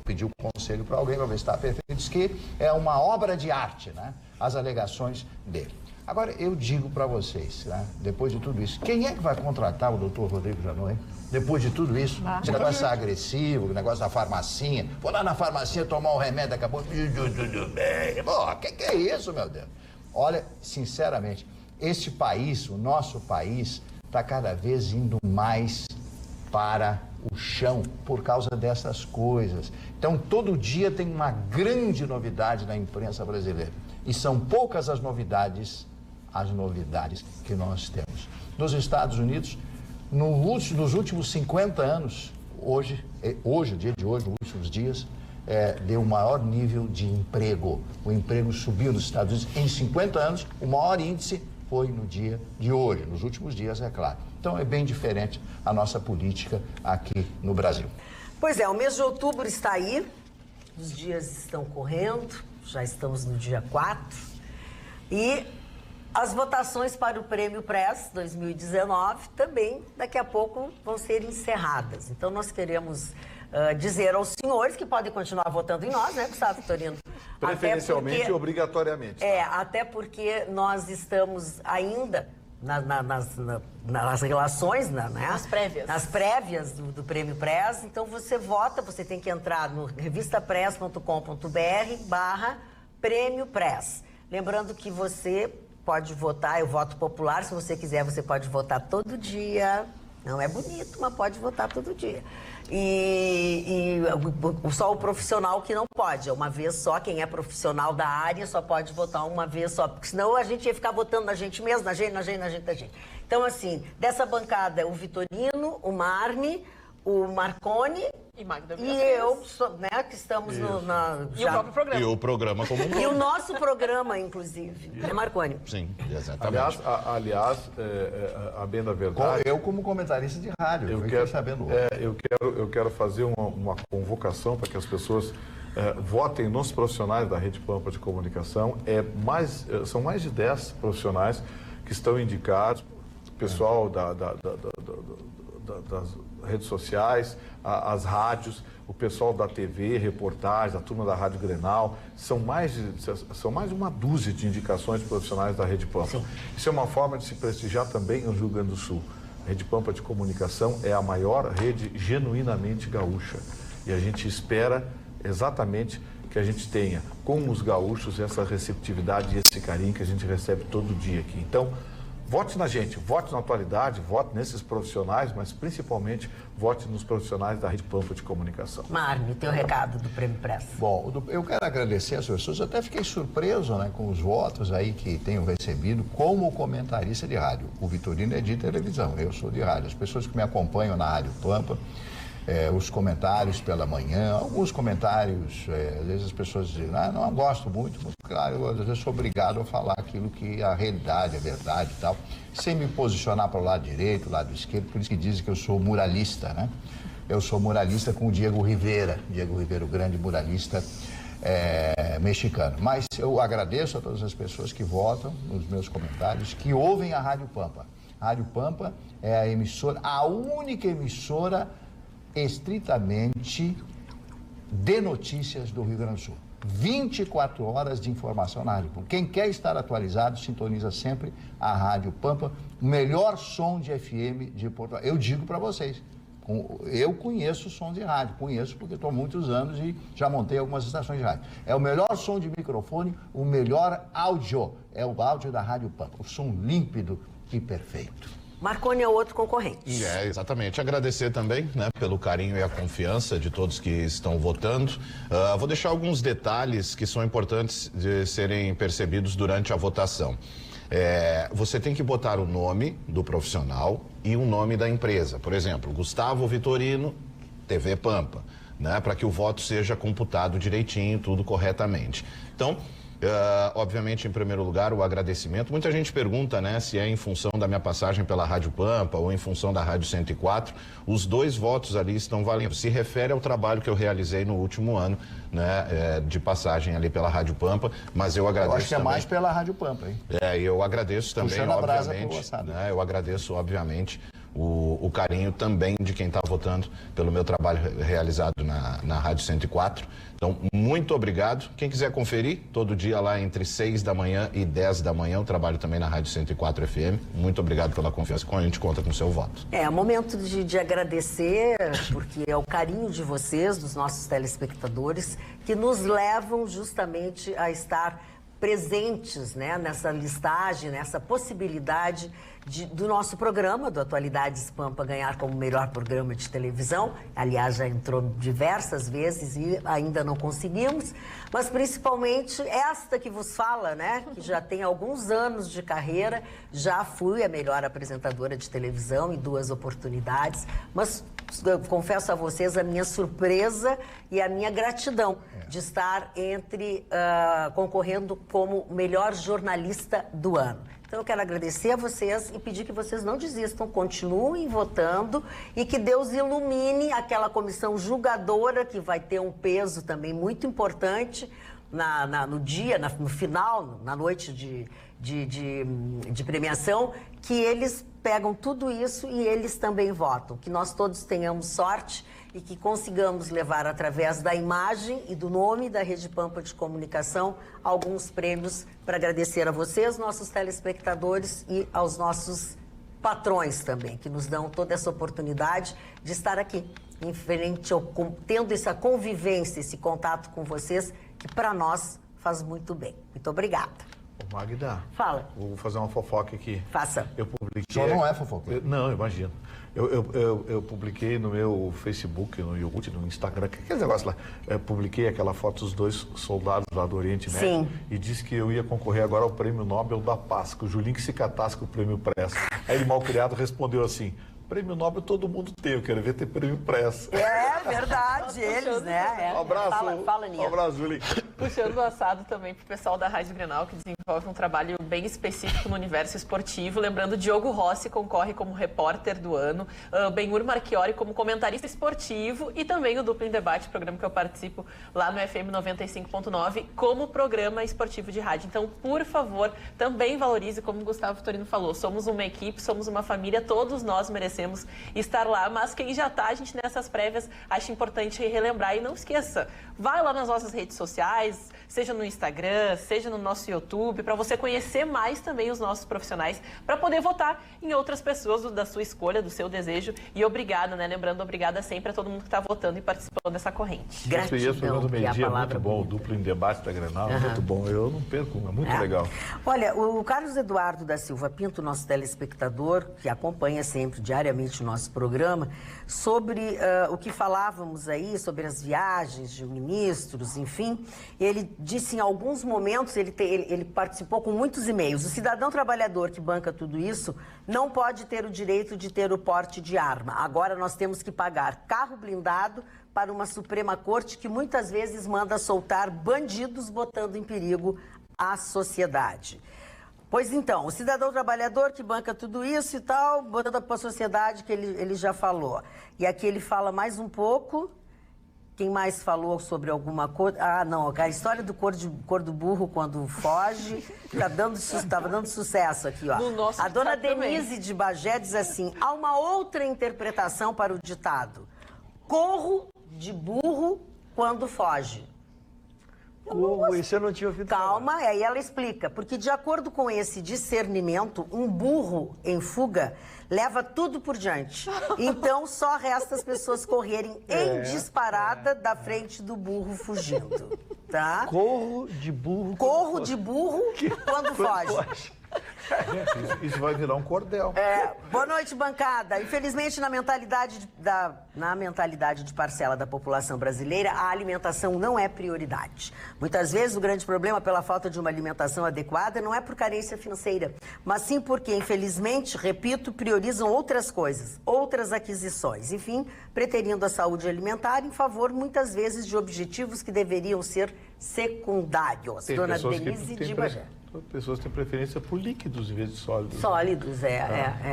pedir o conselho para alguém, para ver se está perfeito, diz que é uma obra de arte, né? As alegações dele. Agora, eu digo para vocês, né? Depois de tudo isso, quem é que vai contratar o doutor Rodrigo Janot, hein? Depois de tudo isso, esse negócio agressivo, o negócio da farmacinha, vou lá na farmacia tomar um remédio, acabou tudo bem. Pô, que é isso, meu Deus? Olha, sinceramente, este país, o nosso país, está cada vez indo mais para o chão por causa dessas coisas. Então, todo dia tem uma grande novidade na imprensa brasileira. E são poucas as novidades que nós temos. Nos Estados Unidos, nos últimos 50 anos, o dia de hoje, nos últimos dias, deu o maior nível de emprego. O emprego subiu nos Estados Unidos em 50 anos, o maior índice foi no dia de hoje, nos últimos dias, é claro. Então é bem diferente a nossa política aqui no Brasil. Pois é, o mês de outubro está aí, os dias estão correndo, já estamos no dia 4, e as votações para o Prêmio Press 2019 também daqui a pouco vão ser encerradas. Então nós queremos dizer aos senhores que podem continuar votando em nós, né, Gustavo Vitorino? Preferencialmente e obrigatoriamente. Tá? Até porque nós estamos ainda nas relações, né? Nas prévias do Prêmio Press. Então você vota, você tem que entrar no revistapress.com.br/Prêmio Press. Lembrando que você pode votar, eu voto popular, se você quiser, você pode votar todo dia. Não é bonito, mas pode votar todo dia. E só o profissional que não pode, é uma vez só. Quem é profissional da área só pode votar uma vez só, porque senão a gente ia ficar votando na gente mesmo, na gente. Então, assim, dessa bancada, o Vitorino, o Marne, o Marconi e Magda e eu, né, que estamos E o próprio programa. E o programa como um todo. E o nosso programa, inclusive, né, Marconi? Sim, exatamente. Aliás, a bem da verdade... Eu, como comentarista de rádio, eu quero fazer uma convocação para que as pessoas votem nos profissionais da Rede Pampa de Comunicação. São mais de 10 profissionais que estão indicados, pessoal das redes sociais, as rádios, o pessoal da TV, reportagem, a turma da Rádio Grenal, são mais de uma dúzia de indicações de profissionais da Rede Pampa. Sim. Isso é uma forma de se prestigiar também no Rio Grande do Sul. A Rede Pampa de Comunicação é a maior rede genuinamente gaúcha. E a gente espera exatamente que a gente tenha com os gaúchos essa receptividade e esse carinho que a gente recebe todo dia aqui. Então, vote na gente, vote na atualidade, vote nesses profissionais, mas principalmente vote nos profissionais da Rede Pampa de Comunicação. Marne, teu recado do Prêmio Press. Bom, eu quero agradecer às pessoas, eu até fiquei surpreso, né, com os votos aí que tenho recebido como comentarista de rádio. O Vitorino é de televisão, eu sou de rádio. As pessoas que me acompanham na Rádio Pampa os comentários pela manhã, alguns comentários, às vezes as pessoas dizem, não gosto muito, mas claro, eu às vezes sou obrigado a falar aquilo que é a realidade, a verdade e tal, sem me posicionar para o lado direito, o lado esquerdo, por isso que dizem que eu sou muralista, né? Eu sou muralista com o Diego Rivera, o grande muralista mexicano. Mas eu agradeço a todas as pessoas que votam nos meus comentários, que ouvem a Rádio Pampa. A Rádio Pampa é a emissora, a única emissora estritamente de notícias do Rio Grande do Sul. 24 horas de informação na Rádio Pampa. Quem quer estar atualizado, sintoniza sempre a Rádio Pampa, o melhor som de FM de Porto Alegre. Eu digo para vocês, eu conheço o som de rádio, conheço porque estou há muitos anos e já montei algumas estações de rádio. É o melhor som de microfone, o melhor áudio, é o áudio da Rádio Pampa, o som límpido e perfeito. Marconi é outro concorrente. Exatamente. Agradecer também, né, pelo carinho e a confiança de todos que estão votando. Vou deixar alguns detalhes que são importantes de serem percebidos durante a votação. Você tem que botar o nome do profissional e o nome da empresa. Por exemplo, Gustavo Vitorino, TV Pampa, né, para que o voto seja computado direitinho, tudo corretamente. Então, obviamente, em primeiro lugar, o agradecimento. Muita gente pergunta, né, se é em função da minha passagem pela Rádio Pampa ou em função da Rádio 104. Os dois votos ali estão valendo. Se refere ao trabalho que eu realizei no último ano, né, de passagem ali pela Rádio Pampa, mas eu agradeço. Eu acho que é mais pela Rádio Pampa, hein? Eu agradeço também, puxando a brasa pro obviamente. assado. Né, eu agradeço, obviamente, o carinho também de quem está votando pelo meu trabalho realizado na Rádio 104. Então, muito obrigado. Quem quiser conferir, todo dia lá entre 6 da manhã e 10 da manhã, eu trabalho também na Rádio 104 FM. Muito obrigado pela confiança, a gente conta com o seu voto. É momento de agradecer, porque é o carinho de vocês, dos nossos telespectadores, que nos levam justamente a estar presentes, né, nessa listagem, nessa possibilidade do nosso programa, do Atualidades Pampa, ganhar como melhor programa de televisão. Aliás, já entrou diversas vezes e ainda não conseguimos, mas principalmente esta que vos fala, né, que já tem alguns anos de carreira, já fui a melhor apresentadora de televisão em 2 oportunidades, mas eu confesso a vocês a minha surpresa e a minha gratidão de estar concorrendo como melhor jornalista do ano. Então eu quero agradecer a vocês e pedir que vocês não desistam, continuem votando e que Deus ilumine aquela comissão julgadora que vai ter um peso também muito importante no dia, no final, na noite de premiação, que eles pegam tudo isso e eles também votam. Que nós todos tenhamos sorte e que consigamos levar, através da imagem e do nome da Rede Pampa de Comunicação, alguns prêmios para agradecer a vocês, nossos telespectadores, e aos nossos patrões também, que nos dão toda essa oportunidade de estar aqui, em frente, tendo essa convivência, esse contato com vocês, que para nós faz muito bem. Muito obrigada. Ô, Magda. Fala. Vou fazer uma fofoca aqui. Faça. Eu publiquei... Só não é fofoca. Não, imagino. Eu publiquei no meu Facebook, no YouTube, no Instagram, aquele negócio lá. Eu publiquei aquela foto dos 2 soldados lá do Oriente Médio. Sim. E disse que eu ia concorrer agora ao Prêmio Nobel da Paz, que o Julinho que se catasse com o Prêmio Press. Aí ele, mal criado, respondeu assim: Prêmio Nobel todo mundo tem, eu quero ver ter Prêmio Press. É verdade, eles, né? Um abraço. Fala, Ninha. Um abraço, Julinho. Puxando o assado também pro pessoal da Rádio Grenal, que desenvolve um trabalho bem específico no universo esportivo. Lembrando, Diogo Rossi concorre como repórter do ano, Benhur Marchiori como comentarista esportivo e também o Duplo em Debate, programa que eu participo lá no FM 95.9, como programa esportivo de rádio. Então, por favor, também valorize, como o Gustavo Vitorino falou, somos uma equipe, somos uma família, todos nós merecemos estar lá, mas quem já tá, a gente nessas prévias, acha importante relembrar. E não esqueça, vai lá nas nossas redes sociais, seja no Instagram, seja no nosso YouTube, para você conhecer mais também os nossos profissionais, para poder votar em outras pessoas da sua escolha, do seu desejo. E obrigada, né? Lembrando, obrigada sempre a todo mundo que está votando e participando dessa corrente. Gratidão. Esse programa do meio-dia é muito bom, o bonita. Duplo em Debate da Grenal, muito bom. Eu não perco, é muito legal. Olha, o Carlos Eduardo da Silva Pinto, nosso telespectador, que acompanha sempre, diariamente, o nosso programa, sobre o que falávamos aí, sobre as viagens de ministros, enfim, ele disse em alguns momentos, ele participou com muitos e-mails. O cidadão trabalhador que banca tudo isso não pode ter o direito de ter o porte de arma. Agora nós temos que pagar carro blindado para uma Suprema Corte que muitas vezes manda soltar bandidos botando em perigo a sociedade. Pois então, o cidadão trabalhador que banca tudo isso e tal, botando para a sociedade que ele já falou. E aqui ele fala mais um pouco. Quem mais falou sobre alguma coisa? Ah, não, a história do cor do burro quando foge, estava dando sucesso aqui, ó. A dona Denise de Bagé diz assim, há uma outra interpretação para o ditado. Corro de burro quando foge. Isso eu não tinha ouvido. Calma, aí ela explica. Porque de acordo com esse discernimento, um burro em fuga leva tudo por diante. Então só resta as pessoas correrem em disparada da frente do burro fugindo. Tá? Corro de burro quando foge. Gente, isso vai virar um cordel. Boa noite, bancada. Infelizmente, na mentalidade de parcela da população brasileira, a alimentação não é prioridade. Muitas vezes, o grande problema pela falta de uma alimentação adequada não é por carência financeira, mas sim porque, infelizmente, repito, priorizam outras coisas, outras aquisições. Enfim, preterindo a saúde alimentar em favor, muitas vezes, de objetivos que deveriam ser secundários. Tem Dona pessoas Denise que de Bagé. Pessoas têm preferência por líquidos em vez de sólidos. Sólidos,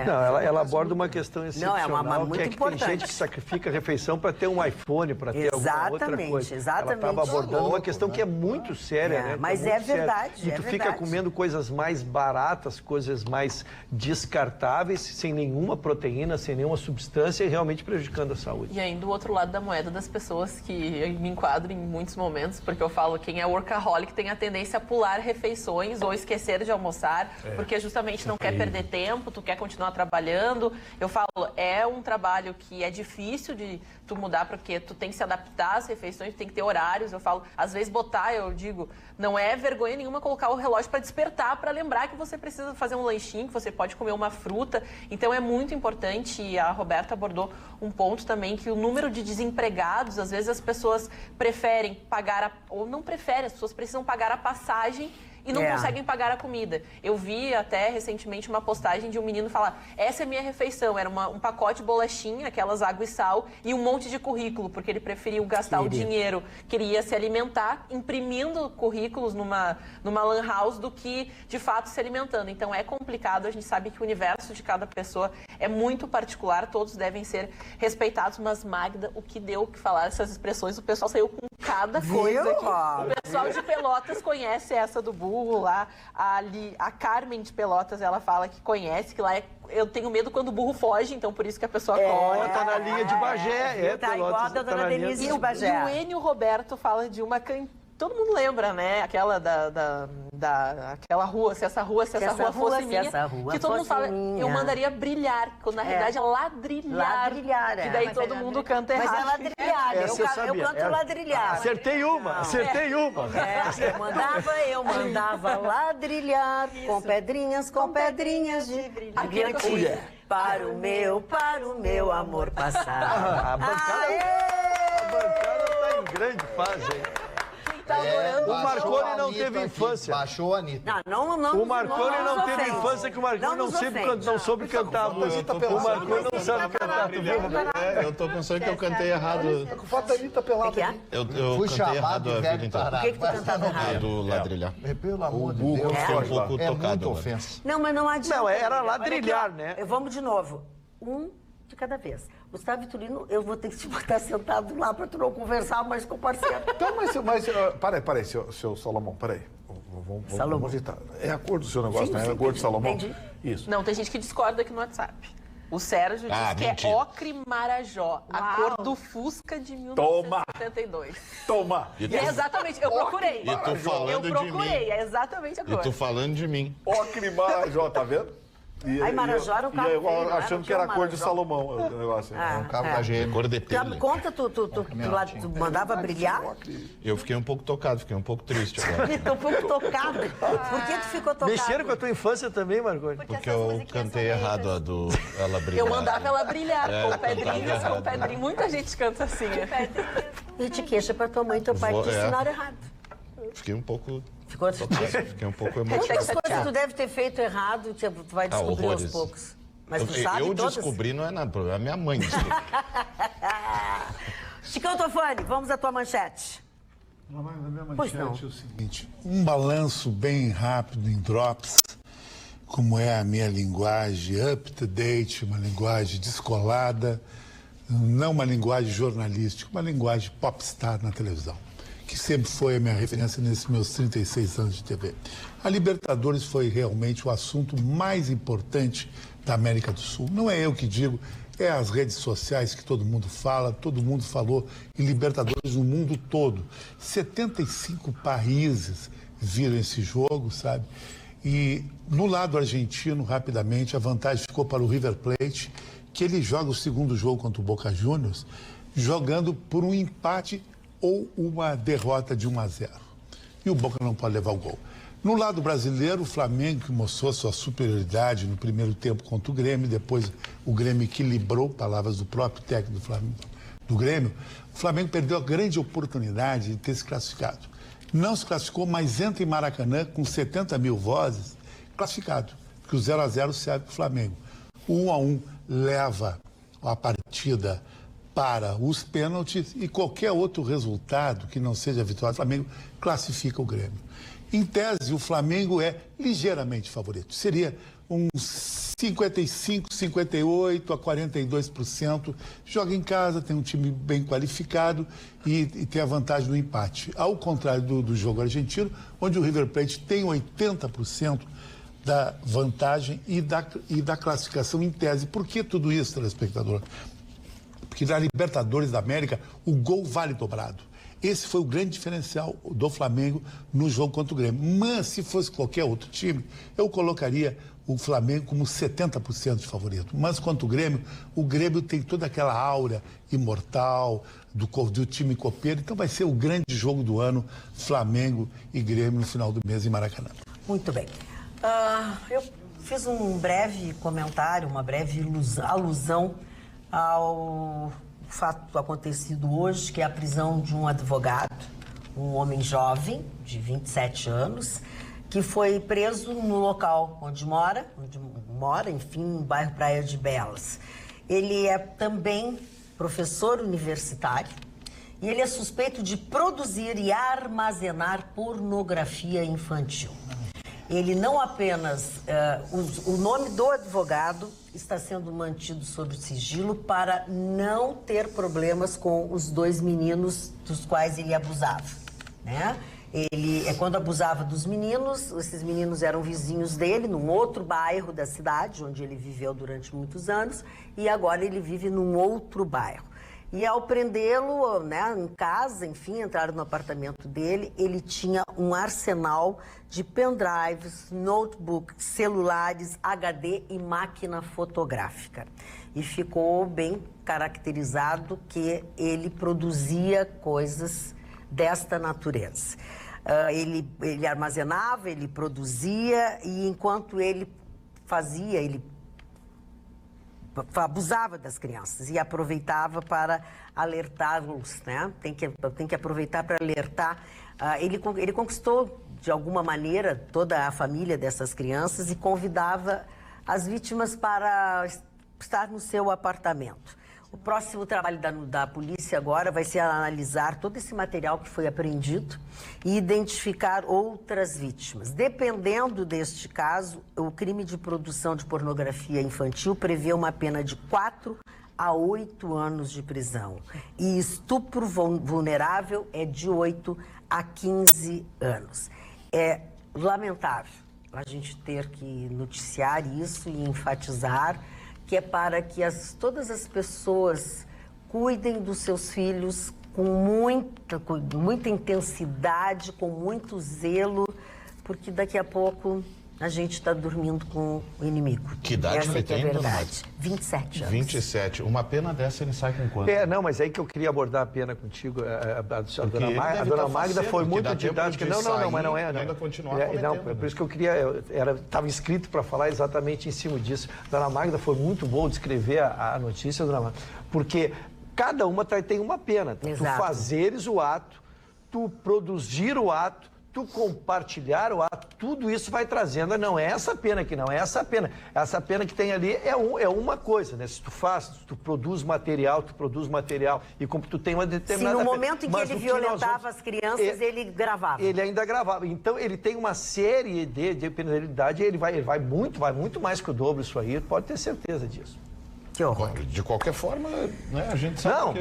Não, ela aborda uma questão excepcional, não, muito que importante. Tem gente que sacrifica a refeição para ter um iPhone, para ter alguma outra coisa. Exatamente. Ela estava abordando uma questão que é muito séria, né? Mas é verdade, E tu fica comendo coisas mais baratas, coisas mais descartáveis, sem nenhuma proteína, sem nenhuma substância e realmente prejudicando a saúde. E ainda o outro lado da moeda das pessoas que eu me enquadro em muitos momentos, porque eu falo, quem é workaholic tem a tendência a pular refeições ou esquecer de almoçar, porque justamente não quer perder tempo, tu quer continuar trabalhando. Eu falo, é um trabalho que é difícil de tu mudar, porque tu tem que se adaptar às refeições, tem que ter horários. Eu falo, às vezes eu digo, não é vergonha nenhuma colocar o relógio para despertar, para lembrar que você precisa fazer um lanchinho, que você pode comer uma fruta. Então é muito importante, e a Roberta abordou um ponto também, que o número de desempregados, às vezes as pessoas preferem pagar, ou não preferem, as pessoas precisam pagar a passagem e não conseguem pagar a comida. Eu vi até recentemente uma postagem de um menino falar, essa é minha refeição, era um pacote de bolachinha, aquelas água e sal, e um monte de currículo, porque ele preferiu gastar o dinheiro, queria se alimentar, imprimindo currículos numa lan house, do que, de fato, se alimentando. Então é complicado, a gente sabe que o universo de cada pessoa é muito particular, todos devem ser respeitados, mas Magda, o que deu que falar essas expressões, o pessoal saiu com cada coisa aqui. O pessoal de Pelotas conhece essa do burro lá, a Carmen de Pelotas, ela fala que conhece, que lá eu tenho medo quando o burro foge, então por isso que a pessoa corre. Tá na linha de Bagé, tá igual a dona Denise de Bagé. E o Enio Roberto fala de uma todo mundo lembra, né? Aquela aquela rua, se essa rua fosse minha, que todo mundo fala, eu mandaria brilhar, quando na realidade é ladrilhar. Que daí todo mundo canta errado. Mas é ladrilhar, eu canto ladrilhar. Acertei uma. Eu mandava ladrilhar, com pedrinhas de brilhante, para o meu amor passar. A bancada tá em grande fase. Tá adorando. O Marconi não teve infância. Baixou a Anitta. Não, o Marconi não teve infância, que o Marconi não soube cantar a música. O Marconi não sabe cantar. Eu tô pensando que eu cantei errado. Com foto da Anitta pelada. Eu cantei errado a vida inteira. Por que tu cantava errado? Do ladrilhar. Pelo amor de Deus. Ficou um pouco É tocado. muita ofensa. Não, mas não adianta. Não, era ladrilhar, né? Vamos de novo. Um de cada vez. Gustavo Vitorino, eu vou ter que te botar sentado lá para tu não conversar mais com o parceiro. Então, mas peraí, seu Salomão, peraí. Vamos editar. É a cor do seu negócio, né? É a cor de Salomão. Entendi. Isso. Não, tem gente que discorda aqui no WhatsApp. O Sérgio diz que mentira. é ocre marajó, a cor do Fusca de 1972. Toma! E é exatamente, eu procurei. E tu falando de mim. É exatamente a cor. E tu falando de mim. Ocre Marajó, tá vendo? Aí Marajó era um carro feio, achando que era a cor de Salomão o negócio. É um carro da GM. Cor de pele. Conta, tu mandava brilhar? Eu fiquei um pouco tocado, fiquei um pouco triste agora. Tô um pouco tocado. Por que tu ficou tocado? Mexeram com a tua infância também, Marconi? Porque eu cantei errado a do Ela Brilhar. Eu mandava ela brilhar, com pedrinhas, errado. com pedrinho. Muita gente canta assim. E te queixa pra tua mãe e teu pai que te ensinaram errado. Fiquei um pouco Ficou Fiquei um pouco Muitas emocionado. coisas tu deve ter feito errado, tu vai descobrir aos horrores. poucos. Mas tu sabe Eu todas? descobri, não é nada, problema é minha mãe. Chicão Tofani, vamos à tua manchete. Na minha Pois manchete não. é o seguinte, um balanço bem rápido em drops, como é a minha linguagem up to date, uma linguagem descolada, não uma linguagem jornalística, uma linguagem popstar na televisão, que sempre foi a minha referência nesses meus 36 anos de TV. A Libertadores foi realmente o assunto mais importante da América do Sul. Não é eu que digo, é as redes sociais que todo mundo fala, todo mundo falou em Libertadores no mundo todo. 75 países viram esse jogo, sabe? E no lado argentino, rapidamente, a vantagem ficou para o River Plate, que ele joga o segundo jogo contra o Boca Juniors, jogando por um empate ou uma derrota de 1-0. E o Boca não pode levar o gol. No lado brasileiro, o Flamengo, que mostrou sua superioridade no primeiro tempo contra o Grêmio, depois o Grêmio equilibrou, palavras do próprio técnico do Grêmio, o Flamengo perdeu a grande oportunidade de ter se classificado. Não se classificou, mas entra em Maracanã com 70 mil vozes, classificado, porque o 0-0 serve para o Flamengo. O 1-1 leva a partida para os pênaltis e qualquer outro resultado que não seja a vitória do Flamengo classifica o Grêmio. Em tese, o Flamengo é ligeiramente favorito. Seria uns 55, 58 a 42%. Joga em casa, tem um time bem qualificado e tem a vantagem do empate. Ao contrário do jogo argentino, onde o River Plate tem 80% da vantagem e da classificação em tese. Por que tudo isso, telespectador? Porque na Libertadores da América, o gol vale dobrado. Esse foi o grande diferencial do Flamengo no jogo contra o Grêmio. Mas, se fosse qualquer outro time, eu colocaria o Flamengo como 70% de favorito. Mas, quanto o Grêmio tem toda aquela aura imortal do time copeiro. Então, vai ser o grande jogo do ano, Flamengo e Grêmio, no final do mês em Maracanã. Muito bem. Eu fiz um breve comentário, uma breve alusão ao fato acontecido hoje, que é a prisão de um advogado, um homem jovem, de 27 anos, que foi preso no local onde mora, enfim, no bairro Praia de Belas. Ele é também professor universitário e ele é suspeito de produzir e armazenar pornografia infantil. Ele não apenas... o nome do advogado está sendo mantido sob sigilo para não ter problemas com os dois meninos dos quais ele abusava, né? Quando abusava dos meninos, esses meninos eram vizinhos dele, num outro bairro da cidade, onde ele viveu durante muitos anos, e agora ele vive num outro bairro. E ao prendê-lo, né, em casa, enfim, entraram no apartamento dele, ele tinha um arsenal de pendrives, notebooks, celulares, HD e máquina fotográfica. E ficou bem caracterizado que ele produzia coisas desta natureza. Ele armazenava, ele produzia, e enquanto ele fazia, ele abusava das crianças e aproveitava para alertá-los, né? Tem que aproveitar para alertar. Ele conquistou, de alguma maneira, toda a família dessas crianças e convidava as vítimas para estar no seu apartamento. O próximo trabalho da polícia agora vai ser analisar todo esse material que foi apreendido e identificar outras vítimas. Dependendo deste caso, o crime de produção de pornografia infantil prevê uma pena de 4 a 8 anos de prisão. E estupro vulnerável é de 8 a 15 anos. É lamentável a gente ter que noticiar isso e enfatizar que é para que todas as pessoas cuidem dos seus filhos com muita intensidade, com muito zelo, porque daqui a pouco a gente está dormindo com o inimigo. Que idade ele tem, dona Magda? 27 anos. 27. Uma pena dessa ele sai com quanto? Não, mas é aí que eu queria abordar a pena contigo. A dona Magda foi muito didática. Não, mas não é. Não. Ainda continuar Não, por isso que eu queria... Estava inscrito para falar exatamente em cima disso. A dona Magda foi muito boa descrever a notícia, dona Magda, porque cada uma tem uma pena. Tá? Tu fazeres o ato, tu produzir o ato, tu compartilhar o ato, tudo isso vai trazendo, não é essa pena aqui, não é essa pena. Essa pena que tem ali é uma coisa, né? Se tu produz material e como tu tem uma determinada... Sim, no momento em que ele violentava as crianças, ele gravava. Ele ainda gravava. Então, ele tem uma série de penalidade, ele vai muito mais que o dobro isso aí, pode ter certeza disso. Que horror. De qualquer forma, né, a gente sabe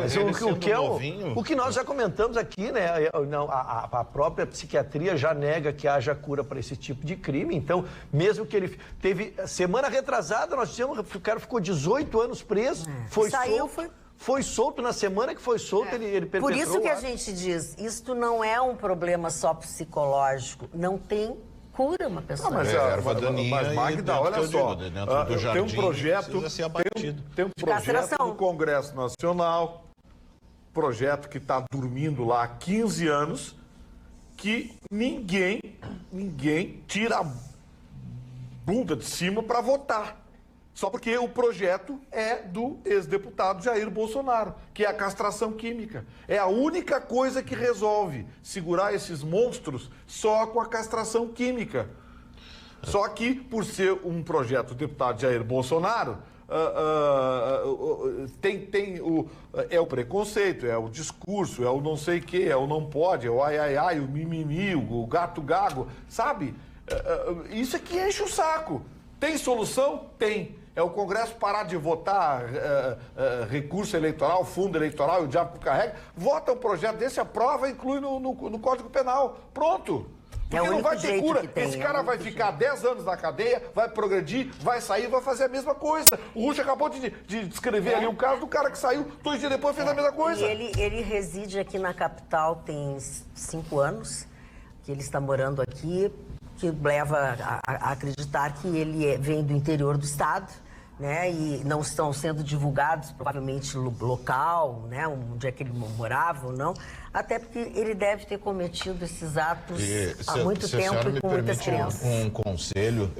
o que nós já comentamos aqui, né? A própria psiquiatria já nega que haja cura para esse tipo de crime. Então, mesmo que ele teve... Semana retrasada, nós tínhamos... O cara ficou 18 anos preso, foi solto na semana que foi solto, ele perpetrou. Por isso que a gente diz, isto não é um problema só psicológico, não tem cura uma pessoa. Mas Magda, olha só, tem um projeto, tem um projeto no Congresso Nacional, projeto que está dormindo lá há 15 anos, que ninguém tira a bunda de cima para votar. Só porque o projeto é do ex-deputado Jair Bolsonaro, que é a castração química. É a única coisa que resolve segurar esses monstros só com a castração química. Só que, por ser um projeto do deputado Jair Bolsonaro, é o preconceito, é o discurso, é o não sei o quê, é o não pode, é o ai, o mimimi, o gato gago, sabe? Isso aqui enche o saco. Tem solução? Tem. É o Congresso parar de votar recurso eleitoral, fundo eleitoral e o diabo carrega. Vota um projeto desse, aprova e inclui no Código Penal. Pronto. Porque não vai ter cura. Esse cara vai ficar 10 anos na cadeia, vai progredir, vai sair, vai fazer a mesma coisa. O Rush acabou de descrever ali o caso do cara que saiu, 2 dias depois fez a mesma coisa. E ele reside aqui na capital tem 5 anos, que ele está morando aqui, que leva a acreditar que ele vem do interior do estado, né? E não estão sendo divulgados, provavelmente, local, né? Onde é que ele morava ou não. Até porque ele deve ter cometido esses atos há muito tempo e com muitas crianças. Um conselho,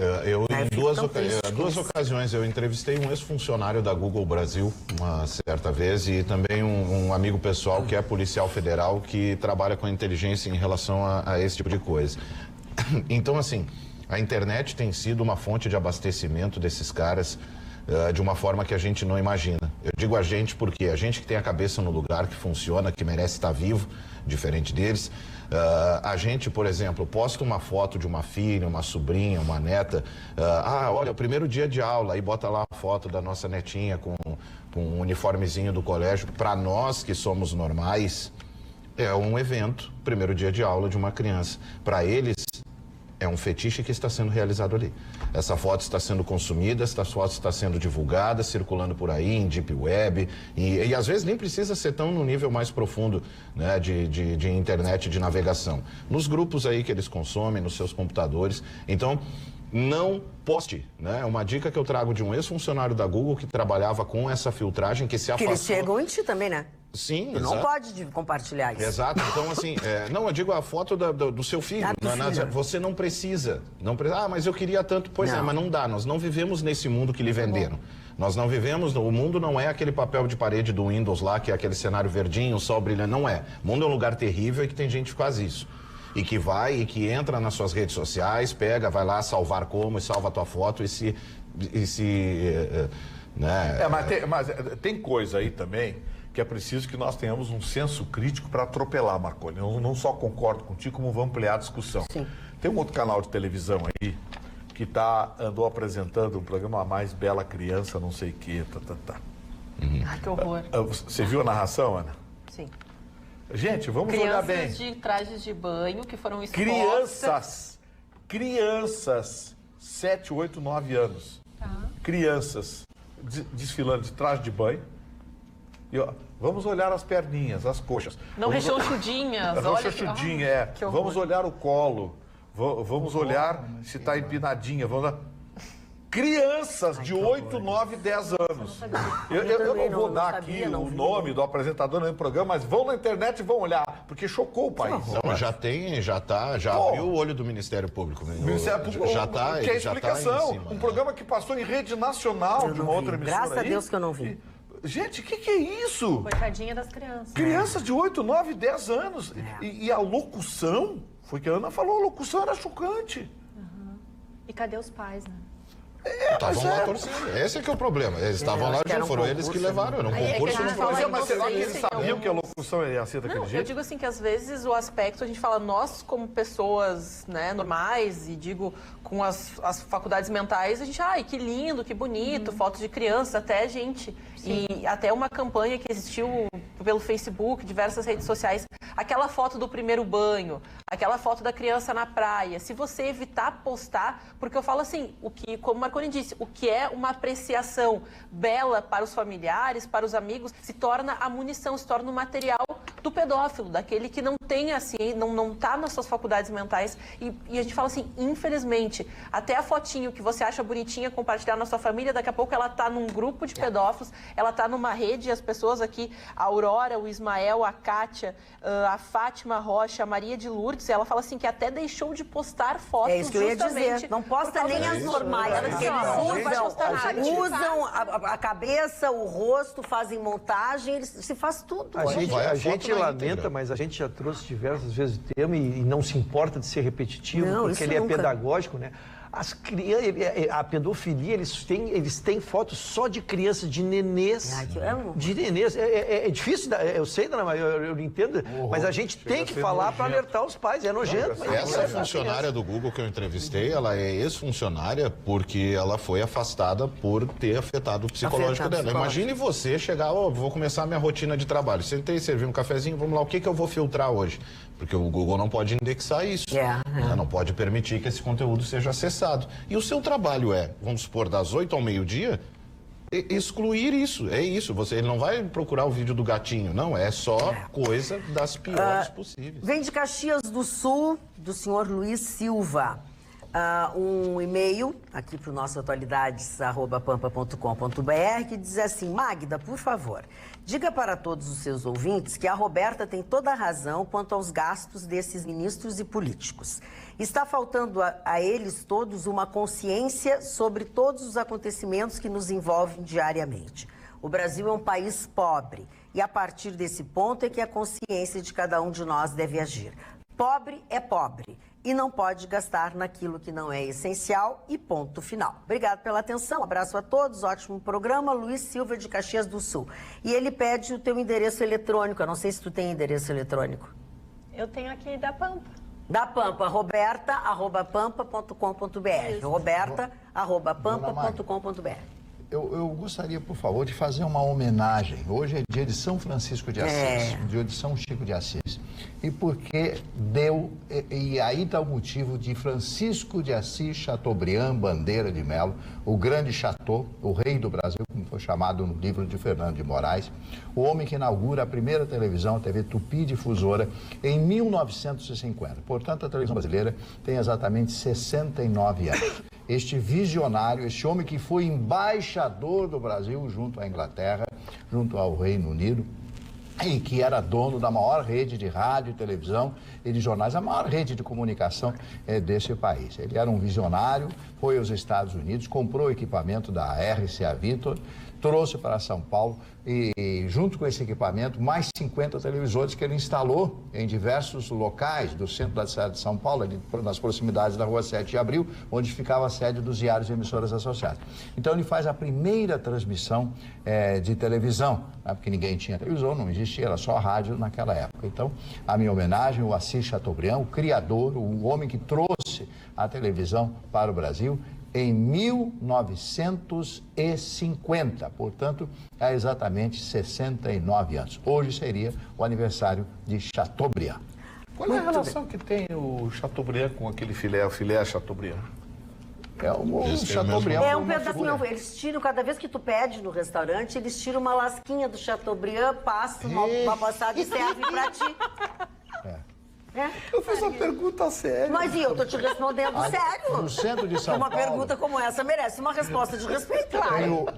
em duas ocasiões eu entrevistei um ex-funcionário da Google Brasil, uma certa vez, e também um amigo pessoal que é policial federal que trabalha com inteligência em relação a esse tipo de coisa. Então, assim, a internet tem sido uma fonte de abastecimento desses caras de uma forma que a gente não imagina. Eu digo a gente porque a gente que tem a cabeça no lugar, que funciona, que merece estar vivo, diferente deles. A gente, por exemplo, posta uma foto de uma filha, uma sobrinha, uma neta. Olha, o primeiro dia de aula, aí bota lá a foto da nossa netinha com um uniformezinho do colégio. Para nós que somos normais, é um evento, primeiro dia de aula de uma criança. Para eles, é um fetiche que está sendo realizado ali. Essa foto está sendo consumida, essa foto está sendo divulgada, circulando por aí em deep web, e às vezes nem precisa ser tão no nível mais profundo, né, de internet, de navegação. Nos grupos aí que eles consomem, nos seus computadores. Então, não poste, né? Uma dica que eu trago de um ex-funcionário da Google que trabalhava com essa filtragem, que se afastou... Que eles chegam em ti também, né? Sim, tu não pode compartilhar isso. Exato. Então, assim, não, eu digo a foto do seu filho. Você não precisa. Mas eu queria tanto. Pois não. Mas não dá. Nós não vivemos nesse mundo que lhe venderam. Nós não vivemos, o mundo não é aquele papel de parede do Windows lá, que é aquele cenário verdinho, o sol brilhando. Não é. O mundo é um lugar terrível e que tem gente que faz isso. E que vai e que entra nas suas redes sociais, vai lá salvar como e salva a tua foto né? Mas tem coisa aí também que é preciso que nós tenhamos um senso crítico para atropelar, Marconi. Eu não só concordo contigo, como vamos ampliar a discussão. Sim. Tem um outro canal de televisão aí que andou apresentando um programa A Mais Bela Criança, não sei o quê, Ai, que horror. Você viu a narração, Ana? Sim. Gente, vamos olhar bem. Crianças de trajes de banho que foram expostas. Crianças, 7, 8, 9 anos. Crianças desfilando de traje de banho. E, vamos olhar as perninhas, as coxas. Não rechonchudinhas. Vamos olhar o colo. Vamos olhar se está empinadinha. Crianças de 8, 9, 10 anos. Eu não vou dar aqui o nome do apresentador no programa, mas vão na internet e vão olhar, porque chocou o país. Não, já abriu o olho do Ministério Público. O Ministério Público que é a explicação. Um programa que passou em rede nacional de uma outra emissora. Graças a Deus que eu não vi. Gente, o que é isso? Coitadinha das crianças. Crianças de 8, 9, 10 anos. E a locução Foi que a Ana falou, a locução era chocante. E cadê os pais, né? Estavam lá torcendo. Esse é que é o problema. Eles estavam lá, já foram eles que levaram. Era um concurso. Mas será que eles sabiam que a locução ia ser daquele jeito? Eu digo assim que às vezes o aspecto, a gente fala nós como pessoas, né, normais, e digo com as faculdades mentais, a gente, ai, que lindo, que bonito, fotos de criança, até gente. Sim. E até uma campanha que existiu pelo Facebook, diversas redes sociais, aquela foto do primeiro banho, aquela foto da criança na praia, se você evitar postar, porque eu falo assim, o que, como o Marconi disse, o que é uma apreciação bela para os familiares, para os amigos, se torna a munição, se torna o material do pedófilo, daquele que não tem assim, não está nas suas faculdades mentais. E a gente fala assim, infelizmente, até a fotinho que você acha bonitinha compartilhar na sua família, daqui a pouco ela está num grupo de pedófilos, ela está numa rede, as pessoas aqui, a Aurora, o Ismael, a Kátia, a Fátima Rocha, a Maria de Lourdes, ela fala assim que até deixou de postar fotos. É isso que eu ia dizer. Não posta nem as normais, porque eles usam a cabeça, o rosto, fazem montagem, eles se faz tudo. A gente lamenta, mas a gente já trouxe diversas vezes o tema e não se importa de ser repetitivo, porque ele é pedagógico, né? As crianças, a pedofilia, eles têm fotos só de crianças, de nenês. Ai, que amo. De nenês. É difícil, eu sei, Dona, eu entendo, mas a gente tem que falar para alertar os pais, é nojento. Essa funcionária do Google que eu entrevistei, ela é ex-funcionária porque ela foi afastada por ter afetado o psicológico dela. Imagine você chegar, vou começar a minha rotina de trabalho. Sentei, servi um cafezinho, vamos lá, o que eu vou filtrar hoje? Porque o Google não pode indexar isso. Não pode permitir que esse conteúdo seja acessado. E o seu trabalho vamos supor, das 8 ao meio-dia, excluir isso. É isso. Ele não vai procurar o vídeo do gatinho, não. É só coisa das piores possíveis. Vem de Caxias do Sul, do senhor Luiz Silva. Um e-mail aqui para o nosso atualidades@pampa.com.br que diz assim: Magda, por favor, diga para todos os seus ouvintes que a Roberta tem toda a razão quanto aos gastos desses ministros e políticos. Está faltando a eles todos uma consciência sobre todos os acontecimentos que nos envolvem diariamente. O Brasil é um país pobre e a partir desse ponto é que a consciência de cada um de nós deve agir. Pobre é pobre e não pode gastar naquilo que não é essencial e ponto final. Obrigado pela atenção, um abraço a todos, ótimo programa, Luiz Silva de Caxias do Sul. E ele pede o teu endereço eletrônico, eu não sei se tu tem endereço eletrônico. Eu tenho aqui da Pampa. Da Pampa, roberta@pampa.com.br. roberta@pampa.com.br. Eu gostaria, por favor, de fazer uma homenagem. Hoje é dia de São Francisco de Assis, dia de São Chico de Assis. E porque e aí está o motivo de Francisco de Assis Chateaubriand Bandeira de Melo, o grande Chateau, o rei do Brasil, como foi chamado no livro de Fernando de Moraes, o homem que inaugura a primeira televisão, a TV Tupi Difusora, em 1950. Portanto, a televisão brasileira tem exatamente 69 anos. Este visionário, este homem que foi embaixador do Brasil junto à Inglaterra, junto ao Reino Unido, e que era dono da maior rede de rádio, televisão e de jornais, a maior rede de comunicação desse país. Ele era um visionário, foi aos Estados Unidos, comprou equipamento da RCA Victor, trouxe para São Paulo e, junto com esse equipamento, mais 50 televisores que ele instalou em diversos locais do centro da cidade de São Paulo, ali nas proximidades da Rua 7 de Abril, onde ficava a sede dos diários e emissoras associadas. Então, ele faz a primeira transmissão de televisão, né? Porque ninguém tinha televisão, não existia, era só rádio naquela época. Então, a minha homenagem ao Assis Chateaubriand, o criador, o homem que trouxe a televisão para o Brasil, em 1950, portanto, há exatamente 69 anos. Hoje seria o aniversário de Chateaubriand. Qual é a relação que tem o Chateaubriand com aquele filé, o filé Chateaubriand? O Chateaubriand é um pedacinho, eles tiram, cada vez que tu pede no restaurante, eles tiram uma lasquinha do Chateaubriand, passam uma passada e servem pra ti. Eu fiz uma pergunta séria. Mas eu tô te respondendo sério. No centro de São Paulo. Uma pergunta como essa merece uma resposta de respeito.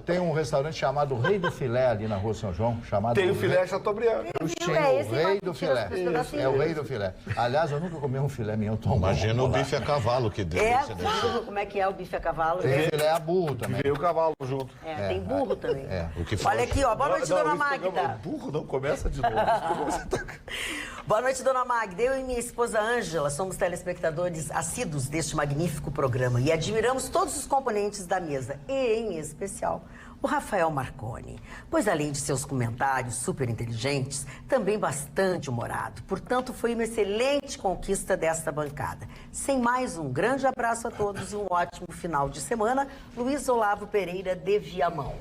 Tem um restaurante chamado Rei do Filé ali na Rua São João. Tem o filé Chateaubriand. O Rei do Filé. É o Rei do Filé. Aliás, eu nunca comi um filé mignon tão bom. Imagina o bife a cavalo que deu. Como é que é o bife a cavalo? Tem filé a burro também. Veio o cavalo junto. Tem burro também. O que olha aqui, ó. Boa noite, dona Magda. Burro não começa de novo. Boa noite, dona Magda. Eu e minha esposa Ângela somos telespectadores assíduos deste magnífico programa e admiramos todos os componentes da mesa, e em especial o Rafael Marconi, pois além de seus comentários super inteligentes, também bastante humorado. Portanto, foi uma excelente conquista desta bancada. Sem mais, um grande abraço a todos e um ótimo final de semana. Luiz Olavo Pereira de Viamão.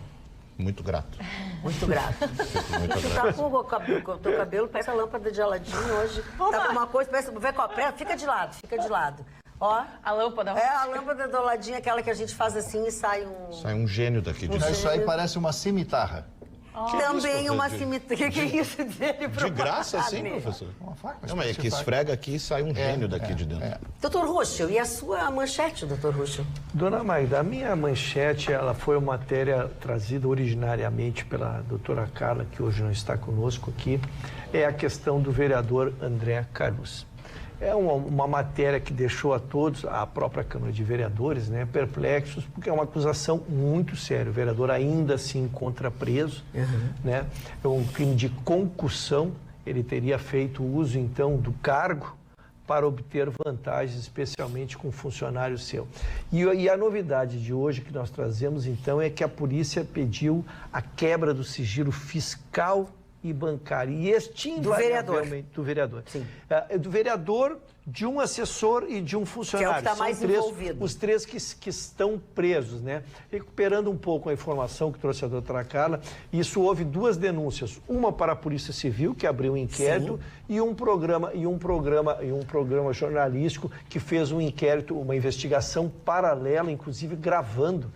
Muito grato. Muito grato. Tu tá com o teu cabelo, parece a lâmpada de Aladim hoje. Tá com uma coisa, parece... Fica de lado, fica de lado. Ó, a lâmpada. É a lâmpada do Aladim, aquela que a gente faz assim e sai um... Sai um gênio daqui de dentro. Isso aí parece uma cimitarra. Também uma cimitarra. O que é isso dele? De graça, sim, professor? Uma faca. Não, mas é que esfrega aqui e sai um gênio daqui de dentro. Doutor Ruschel, e a sua manchete, doutor Ruschel? Dona Magda, a minha manchete, ela foi uma matéria trazida originariamente pela doutora Carla, que hoje não está conosco aqui, é a questão do vereador André Caruso. É uma matéria que deixou a todos, a própria Câmara de Vereadores, né, perplexos, porque é uma acusação muito séria. O vereador ainda se encontra preso, né? É um crime de concussão. Ele teria feito uso, então, do cargo para obter vantagens, especialmente com funcionário seu. E a novidade de hoje que nós trazemos, então, é que a polícia pediu a quebra do sigilo fiscal e bancário. E este invariavelmente... Do vereador. Sim. Do vereador, de um assessor e de um funcionário. Que é o que está mais envolvido. Os três que estão presos, né? Recuperando um pouco a informação que trouxe a doutora Carla, isso houve duas denúncias. Uma para a Polícia Civil, que abriu um inquérito, e um programa jornalístico que fez um inquérito, uma investigação paralela, inclusive gravando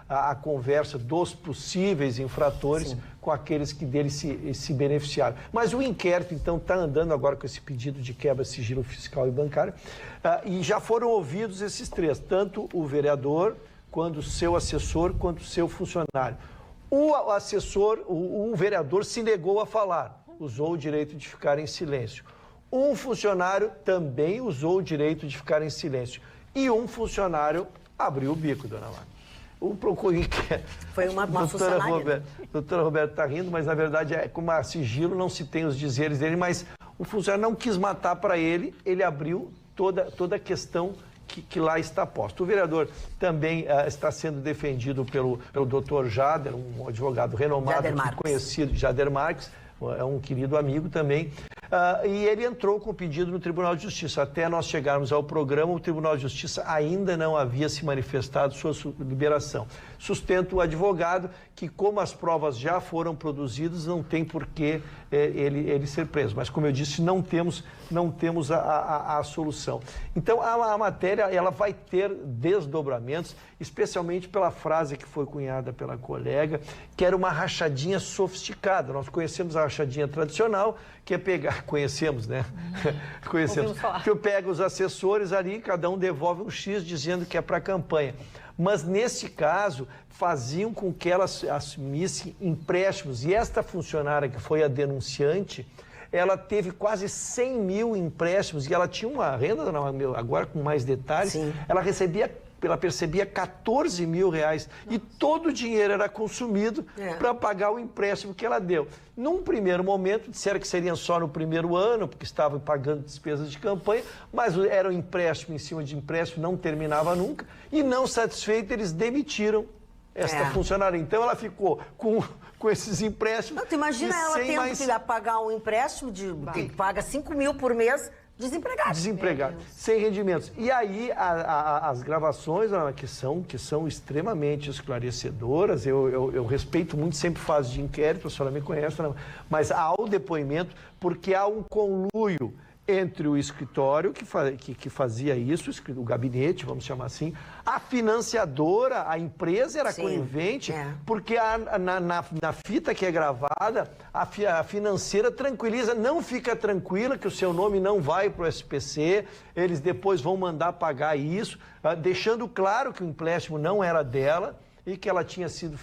a conversa dos possíveis infratores com aqueles que dele se beneficiaram. Mas o inquérito, então, está andando agora com esse pedido de quebra de sigilo fiscal e bancário, e já foram ouvidos esses três, tanto o vereador, quanto o seu assessor, quanto o seu funcionário. O vereador se negou a falar, usou o direito de ficar em silêncio. Um funcionário também usou o direito de ficar em silêncio. E um funcionário abriu o bico, dona Marta. Foi uma funcionária. Doutora Roberta está rindo, mas na verdade, como a sigilo, não se tem os dizeres dele, mas o funcionário não quis matar para ele, ele abriu toda a questão que lá está posta. O vereador também está sendo defendido pelo doutor Jader, um advogado renomado, conhecido, Jader Marques, é um querido amigo também, e ele entrou com o pedido no Tribunal de Justiça. Até nós chegarmos ao programa, o Tribunal de Justiça ainda não havia se manifestado sua liberação. Sustenta o advogado que, como as provas já foram produzidas, não tem por que ele ser preso. Mas, como eu disse, não temos a solução. Então, a matéria ela vai ter desdobramentos, especialmente pela frase que foi cunhada pela colega, que era uma rachadinha sofisticada. Nós conhecemos a rachadinha tradicional, que é pegar... Conhecemos, né? Conhecemos. Que eu pego os assessores ali, cada um devolve um X dizendo que é para a campanha. Mas, nesse caso, faziam com que elas assumissem empréstimos. E esta funcionária, que foi a denunciante, ela teve quase 100 mil empréstimos e ela tinha uma renda, agora com mais detalhes, ela percebia 14 mil reais. E todo o dinheiro era consumido para pagar o empréstimo que ela deu. Num primeiro momento, disseram que seria só no primeiro ano, porque estavam pagando despesas de campanha, mas era um empréstimo em cima de empréstimo, não terminava nunca. E não satisfeito, eles demitiram esta funcionária. Então, ela ficou com esses empréstimos. Não, tu imagina ela tendo que pagar um empréstimo que paga 5 mil por mês, desempregado, sem rendimentos. E aí as gravações que são extremamente esclarecedoras, eu respeito muito, sempre faço de inquérito, a senhora me conhece, mas há o depoimento porque há um conluio entre o escritório que fazia isso, o gabinete, vamos chamar assim, a financiadora, a empresa era conivente, porque na fita que é gravada, a financeira tranquiliza, não fica tranquila que o seu nome não vai para o SPC, eles depois vão mandar pagar isso, deixando claro que o empréstimo não era dela e que ela tinha sido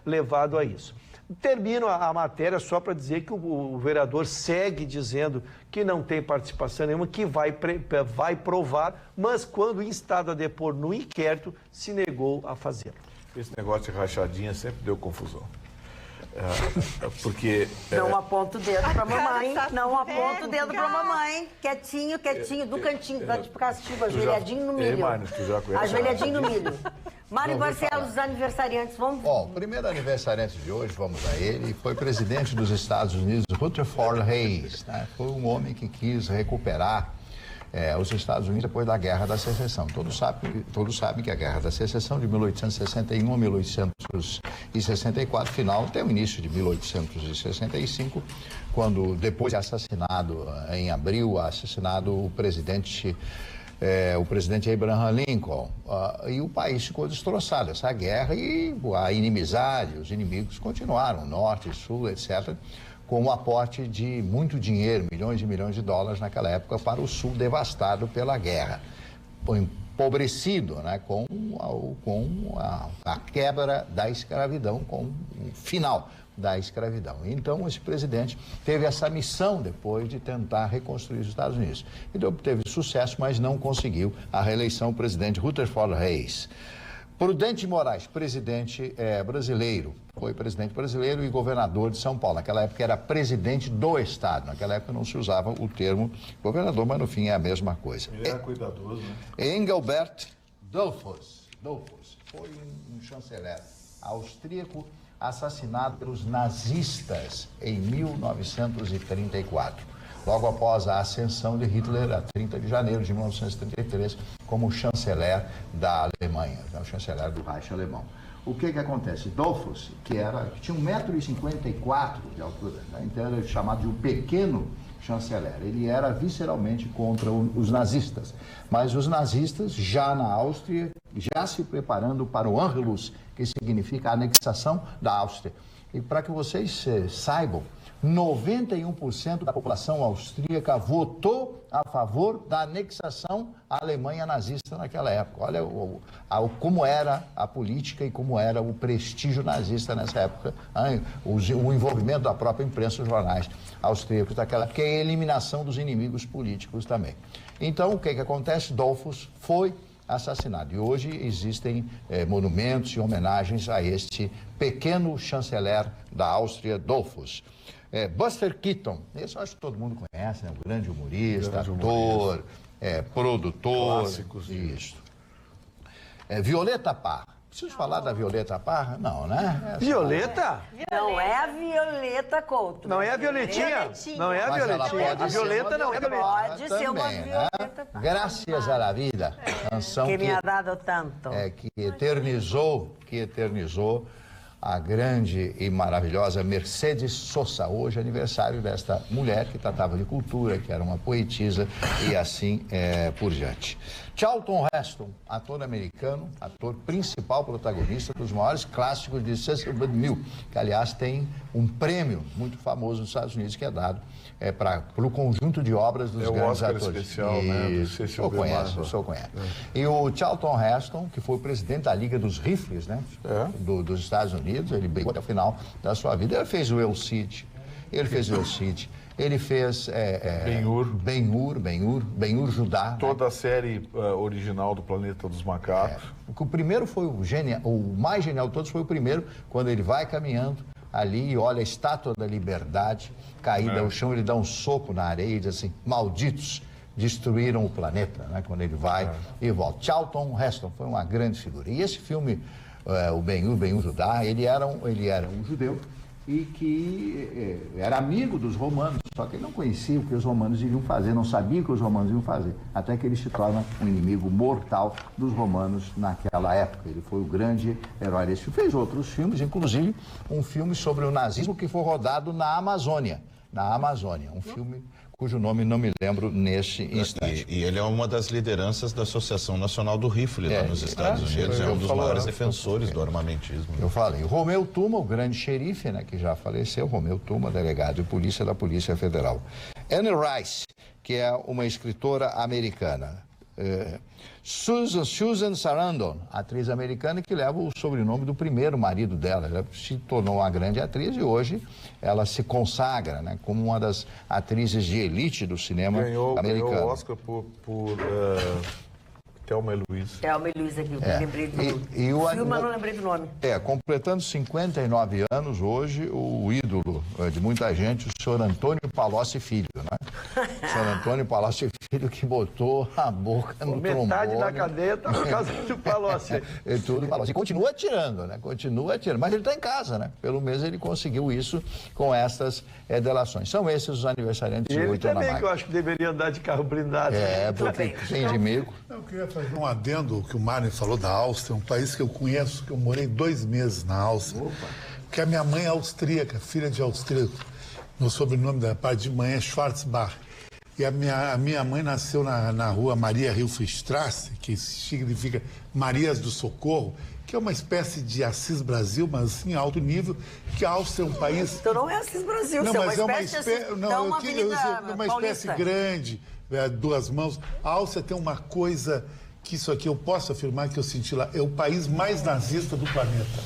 levado a isso. Termino a matéria só para dizer que o vereador segue dizendo que não tem participação nenhuma, que vai provar, mas quando instado a depor no inquérito, se negou a fazê-lo. Esse negócio de rachadinha sempre deu confusão. Porque... Não aponta o dedo pra mamãe, não aponta o dedo pra mamãe. Quietinho, do cantinho, vai de castigo, ajoelhadinho no milho. Mano, tu já conhece. Ajoelhadinho no milho. Mário Barcelos, os aniversariantes, vamos... Bom, o primeiro aniversariante de hoje, vamos a ele, foi presidente dos Estados Unidos, Rutherford Hayes, né? Foi um homem que quis recuperar os Estados Unidos depois da Guerra da Secessão. Todos sabem que a Guerra da Secessão, de 1861 a 1864, final, até o início de 1865, quando, depois de assassinado, em abril, assassinado o presidente Abraham Lincoln, e o país ficou destroçado. Essa guerra e a inimizade, os inimigos continuaram, norte, sul, etc., com o aporte de muito dinheiro, milhões e milhões de dólares naquela época, para o sul devastado pela guerra, empobrecido, né, com a quebra da escravidão, com o final da escravidão. Então, esse presidente teve essa missão depois de tentar reconstruir os Estados Unidos. Então, teve sucesso, mas não conseguiu a reeleição do presidente Rutherford Hayes. Prudente Moraes, presidente brasileiro, foi presidente brasileiro e governador de São Paulo. Naquela época era presidente do Estado. Naquela época não se usava o termo governador, mas no fim é a mesma coisa. Ele era cuidadoso, né? Engelbert Dollfuss foi um chanceler austríaco assassinado pelos nazistas em 1934. Logo após a ascensão de Hitler, a 30 de janeiro de 1933, como chanceler da Alemanha, o chanceler do Reich alemão. O que acontece? Dollfuss, que tinha 1,54 m de altura, né? Então era chamado de um pequeno chanceler. Ele era visceralmente contra os nazistas, mas os nazistas, já na Áustria, já se preparando para o Anschluss, que significa a anexação da Áustria. E para que vocês saibam, 91% da população austríaca votou a favor da anexação à Alemanha nazista naquela época. Olha como era a política e como era o prestígio nazista nessa época, o envolvimento da própria imprensa, os jornais austríacos daquela época, e a eliminação dos inimigos políticos também. Então, o que acontece? Dollfuss foi assassinado. E hoje existem monumentos e homenagens a este pequeno chanceler da Áustria, Dollfuss. Buster Keaton, esse eu acho que todo mundo conhece, né? Um grande humorista, ator, produtor. Clássicos. Isso. Violeta Parra. Preciso falar da Violeta Parra? Não, né? Violeta? Não é a Violeta Couto. Não é a Violetinha? Não é a Violetinha. A Violeta não é a Violeta. Pode ser uma Violeta Parra. Graças à vida, canção que me ha dado tanto. Que eternizou a grande e maravilhosa Mercedes Sosa. Hoje é aniversário desta mulher que tratava de cultura, que era uma poetisa e assim por diante. Charlton Heston, ator americano, ator principal, protagonista dos maiores clássicos de Cecil B. DeMille, que aliás tem um prêmio muito famoso nos Estados Unidos que é dado para o conjunto de obras dos grandes Oscar atores. Especial, né, do Cecil B. DeMille. O senhor conhece. E o Charlton Heston, que foi o presidente da Liga dos Rifles, né, dos Estados Unidos, ele brigou até o final da sua vida. Ele fez o El Cid, ele fez Ben-Hur Judá. Toda a série original do Planeta dos Macacos. O primeiro foi o mais genial de todos foi o primeiro, quando ele vai caminhando ali e olha a Estátua da Liberdade caída ao chão, ele dá um soco na areia e diz assim: malditos, destruíram o planeta, né? Quando ele vai e volta. Charlton Heston foi uma grande figura. E esse filme, o Ben-Hur Judá, ele era um judeu e que era amigo dos romanos, só que ele não conhecia o que os romanos iriam fazer, não sabia o que os romanos iam fazer, até que ele se torna um inimigo mortal dos romanos naquela época. Ele foi o grande herói desse filme. Fez outros filmes, inclusive um filme sobre o nazismo que foi rodado na Amazônia, um filme cujo nome não me lembro neste instante. E ele é uma das lideranças da Associação Nacional do Rifle lá nos Estados Unidos, é um dos maiores defensores do armamentismo. Eu falei, o Romeu Tuma, o grande xerife, né, que já faleceu, Romeu Tuma, delegado de polícia da Polícia Federal. Anne Rice, que é uma escritora americana. Susan Sarandon, atriz americana que leva o sobrenome do primeiro marido dela. Ela se tornou uma grande atriz e hoje ela se consagra, né, como uma das atrizes de elite do cinema americano. Ganhou o Oscar por Thelma e Luiz. Thelma e Luiz aqui, eu lembrei do filme, mas não lembrei do nome. Completando 59 anos hoje, o ídolo de muita gente, o senhor Antônio Palocci Filho, né? O senhor Antônio Palocci Filho que botou a boca no trombone. Metade da cadeia tá por causa do Palocci. E continua atirando, né? Continua atirando. Mas ele está em casa, né? Pelo menos ele conseguiu isso com estas delações. São esses os aniversariantes de 8 de na também, máquina. que eu acho que deveria andar de carro blindado. Porque tem de mico. Eu queria fazer um adendo ao que o Mário falou da Áustria, um país que eu conheço, que eu morei 2 meses na Áustria. Porque a minha mãe é austríaca, filha de austríaco. Meu sobrenome da parte de mãe é Schwarzbach. E a minha mãe nasceu na rua Maria Hilfestrasse, que significa Marias do Socorro, que é uma espécie de Assis Brasil, mas assim, alto nível, que a Áustria é um país... Então não é Assis Brasil, não, mas é uma espécie espécie grande, 2 mãos. A Áustria tem uma coisa que isso aqui eu posso afirmar que eu senti lá, é o país mais nazista do planeta.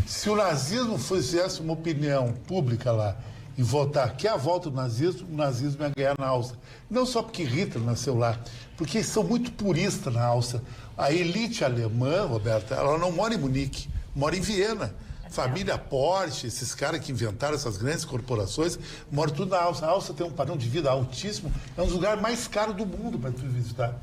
Se o nazismo fizesse uma opinião pública lá e votar que é a volta do nazismo, o nazismo ia ganhar na Áustria. Não só porque Hitler nasceu lá, porque eles são muito puristas na Áustria. A elite alemã, Roberta, ela não mora em Munique, mora em Viena. Família Porsche, esses caras que inventaram essas grandes corporações, moram tudo na Áustria. A Áustria tem um padrão de vida altíssimo, é um dos lugares mais caros do mundo para tu visitar.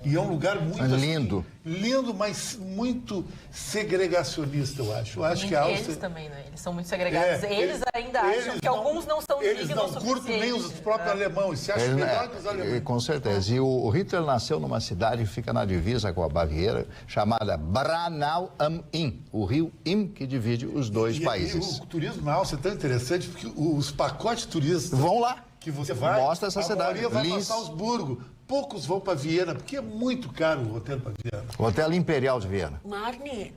E é um lugar muito lindo. Assim, lindo, mas muito segregacionista, eu acho. Eu acho que a Áustria... Eles também, né? Eles são muito segregados. Eles ainda acham que alguns não são dignos o suficiente. Eles não curtem nem os próprios alemães. Se acham melhor que os alemães. Com certeza. E o Hitler nasceu numa cidade que fica na divisa com a Baviera, chamada Braunau am Inn, o rio Inn que divide os dois países. E o turismo na Áustria é tão interessante porque os pacotes turistas... Vão lá. Que você vai... Mostra essa cidade. A maioria vai para Salzburgo. Poucos vão para Viena, porque é muito caro o hotel para Viena. O Hotel Imperial de Viena. Marne,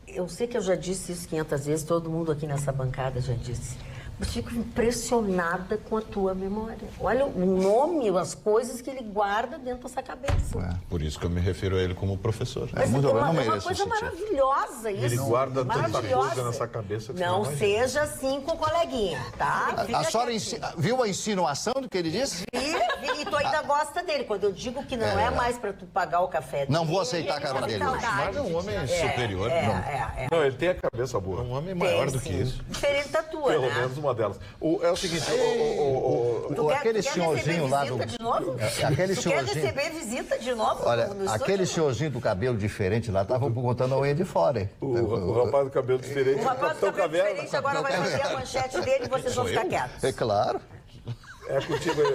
eu sei que eu já disse isso 500 vezes, todo mundo aqui nessa bancada já disse. Eu fico impressionada com a tua memória. Olha o nome, as coisas que ele guarda dentro dessa cabeça. Por isso que eu me refiro a ele como professor. Mas é uma coisa maravilhosa isso. Ele guarda tanta maravilhosa. coisa nessa cabeça. Que não seja assim com o coleguinha, tá? A senhora viu a insinuação do que ele disse? Vi, e tu ainda gosta dele. Quando eu digo que não é mais pra tu pagar o café dele... Não vou aceitar a cara dele. Mas é um homem superior. Não, ele tem a cabeça boa. É um homem maior do que isso. Diferente da tua, Pelo né? menos uma delas. É o seguinte... Aquele senhorzinho lá do... Aquele tu quer receber visita de novo? Olha, aquele senhorzinho do cabelo diferente lá tava contando a unha de fora, hein? O rapaz do cabelo diferente. O rapaz do cabelo diferente agora vai fazer a manchete dele e vocês vão ficar quietos. É claro. É contigo aí,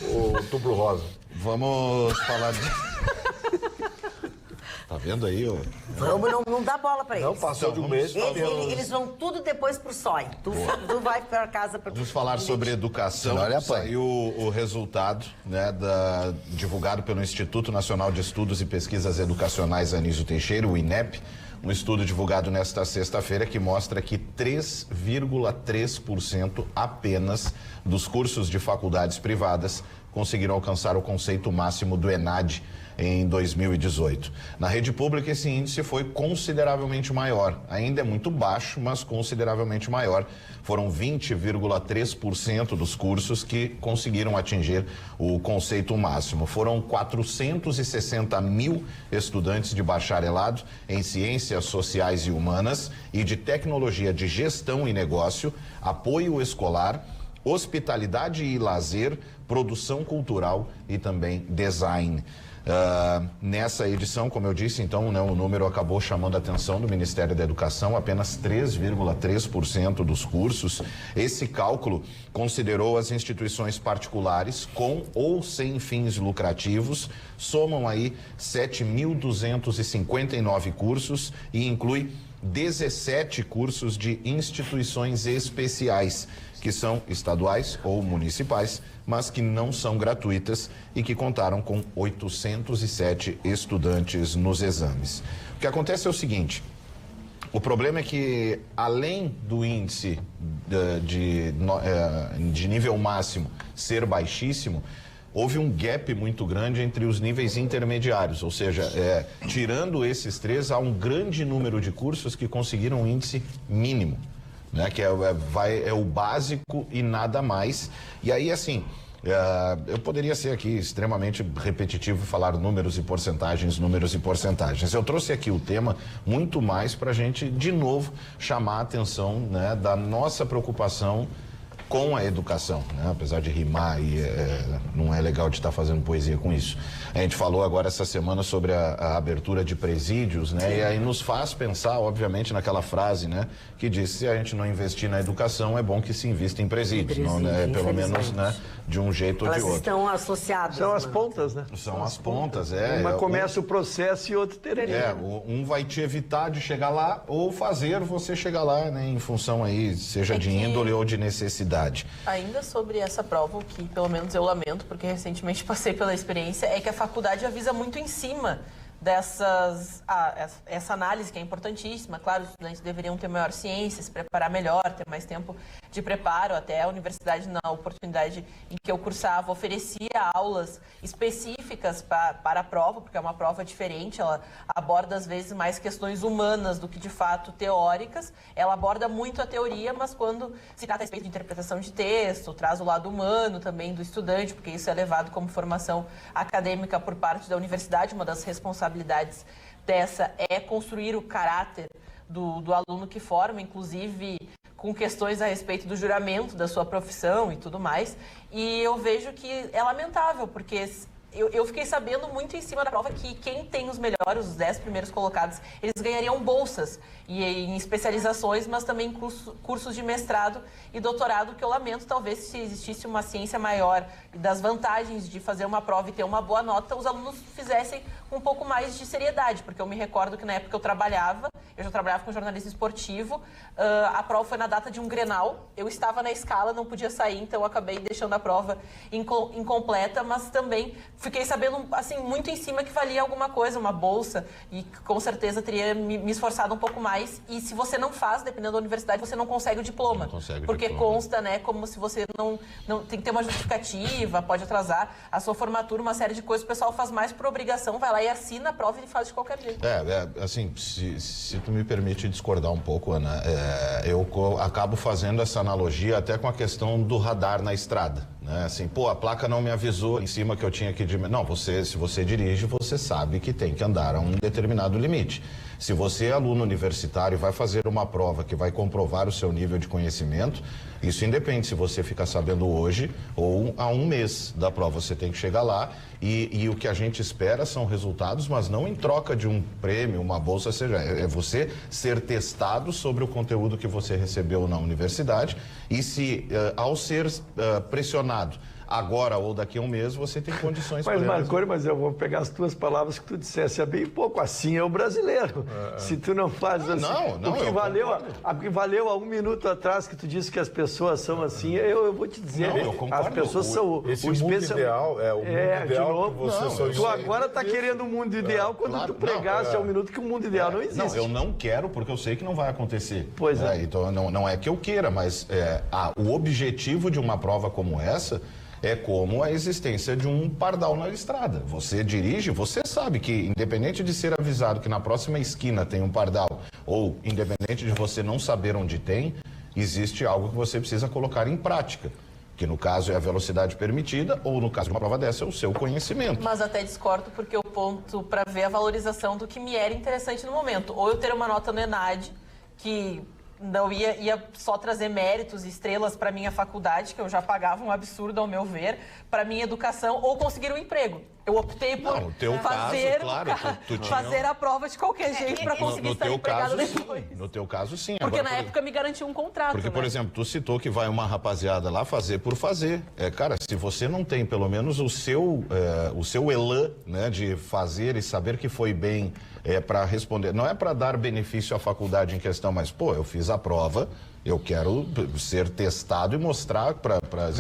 o Tubro Rosa. Vamos falar de... Tá vendo aí, ó? Vamos, não dá bola pra eles. Não, passou de um mês. Eles vão tudo depois pro SOI. Tu vai pra casa pra... Vamos falar sobre educação. Saiu o resultado, né, divulgado pelo Instituto Nacional de Estudos e Pesquisas Educacionais Anísio Teixeira, o INEP, um estudo divulgado nesta sexta-feira que mostra que 3,3% apenas dos cursos de faculdades privadas conseguiram alcançar o conceito máximo do ENAD em 2018. Na rede pública, esse índice foi consideravelmente maior. Ainda é muito baixo, mas consideravelmente maior. Foram 20,3% dos cursos que conseguiram atingir o conceito máximo. Foram 460 mil estudantes de bacharelado em ciências sociais e humanas e de tecnologia de gestão e negócio, apoio escolar, hospitalidade e lazer, produção cultural e também design. Nessa edição, como eu disse, então, né, o número acabou chamando a atenção do Ministério da Educação, apenas 3,3% dos cursos. Esse cálculo considerou as instituições particulares com ou sem fins lucrativos, somam aí 7.259 cursos e inclui 17 cursos de instituições especiais, que são estaduais ou municipais, mas que não são gratuitas e que contaram com 807 estudantes nos exames. O que acontece é o seguinte: o problema é que, além do índice de nível máximo ser baixíssimo, houve um gap muito grande entre os níveis intermediários, ou seja, tirando esses três, há um grande número de cursos que conseguiram um índice mínimo, né, que é o básico e nada mais. E aí, assim, Eu poderia ser aqui extremamente repetitivo, falar números e porcentagens. Eu trouxe aqui o tema muito mais para a gente, de novo, chamar a atenção, né, da nossa preocupação com a educação, né? Apesar de rimar e não é legal de estar fazendo poesia com isso. A gente falou agora essa semana sobre a abertura de presídios, né? E aí nos faz pensar, obviamente, naquela frase, né? Que diz, se a gente não investir na educação, é bom que se invista em presídios, não, né? Pelo menos, né? De um jeito ou de outro. Elas estão associadas. São as pontas, né? São as pontas, Uma começa o processo e outro termina. Um vai te evitar de chegar lá ou fazer você chegar lá, né? Em função aí, seja de índole ou de necessidade. Ainda sobre essa prova, o que pelo menos eu lamento, porque recentemente passei pela experiência, é que a faculdade avisa muito em cima essa análise que é importantíssima. Claro, os estudantes deveriam ter maior ciência, se preparar melhor, ter mais tempo de preparo. Até a universidade, na oportunidade em que eu cursava, oferecia aulas específicas para a prova, porque é uma prova diferente, ela aborda às vezes mais questões humanas do que de fato teóricas. Ela aborda muito a teoria, mas quando se trata a respeito de interpretação de texto, traz o lado humano também do estudante, porque isso é levado como formação acadêmica por parte da universidade. Uma das responsabilidades dessa é construir o caráter do aluno que forma, inclusive com questões a respeito do juramento da sua profissão e tudo mais. E eu vejo que é lamentável, porque eu fiquei sabendo muito em cima da prova que quem tem os melhores, os 10 primeiros colocados, eles ganhariam bolsas e em especializações, mas também cursos de mestrado e doutorado, que eu lamento. Talvez se existisse uma ciência maior das vantagens de fazer uma prova e ter uma boa nota, os alunos fizessem um pouco mais de seriedade, porque eu me recordo que na época eu já trabalhava com jornalismo esportivo, a prova foi na data de um Grenal, eu estava na escala, não podia sair, então eu acabei deixando a prova incompleta, mas também fiquei sabendo, assim, muito em cima que valia alguma coisa, uma bolsa, e com certeza teria me esforçado um pouco mais. E se você não faz, dependendo da universidade, você não consegue o diploma. Porque consta, né, como se você não tem que ter uma justificativa, pode atrasar a sua formatura, uma série de coisas. O pessoal faz mais por obrigação, vai lá e assina a prova e faz de qualquer jeito. Assim, se tu me permite discordar um pouco, Ana, eu acabo fazendo essa analogia até com a questão do radar na estrada, né? Assim, a placa não me avisou em cima que eu tinha que... Não, se você dirige, você sabe que tem que andar a um determinado limite. Se você é aluno universitário e vai fazer uma prova que vai comprovar o seu nível de conhecimento, isso independe se você ficar sabendo hoje ou há um mês da prova. Você tem que chegar lá e o que a gente espera são resultados, mas não em troca de um prêmio, uma bolsa, seja, é você ser testado sobre o conteúdo que você recebeu na universidade e se ao ser pressionado agora ou daqui a um mês, você tem condições para... Mas eu vou pegar as tuas palavras que tu dissesse, é bem pouco, assim é o brasileiro. Se tu não faz assim... Não, o que valeu há um minuto atrás que tu disse que as pessoas são assim, eu vou te dizer, eu concordo. As pessoas são... Esse mundo ideal, o mundo ideal que você sonhou. Tu agora está querendo um mundo ideal quando tu pregaste há um minuto que o mundo ideal não existe. Não, eu não quero porque eu sei que não vai acontecer. Pois é. Então, não é que eu queira, mas o objetivo de uma prova como essa é como a existência de um pardal na estrada. Você dirige, você sabe que, independente de ser avisado que na próxima esquina tem um pardal, ou independente de você não saber onde tem, existe algo que você precisa colocar em prática. Que no caso é a velocidade permitida, ou no caso de uma prova dessa é o seu conhecimento. Mas até discordo, porque o ponto para ver a valorização do que me era interessante no momento. Ou eu ter uma nota no ENAD, que não ia só trazer méritos e estrelas para minha faculdade, que eu já pagava um absurdo ao meu ver, para minha educação, ou conseguir um emprego. Eu optei por fazer a prova de qualquer jeito para conseguir estar empregado depois. No teu caso, sim. Porque agora, na época me garantiu um contrato. Porque, por exemplo, tu citou que vai uma rapaziada lá fazer por fazer. Cara, se você não tem pelo menos o seu elan, né, de fazer e saber que foi bem para responder, não é para dar benefício à faculdade em questão, mas, eu fiz a prova, eu quero ser testado e mostrar para as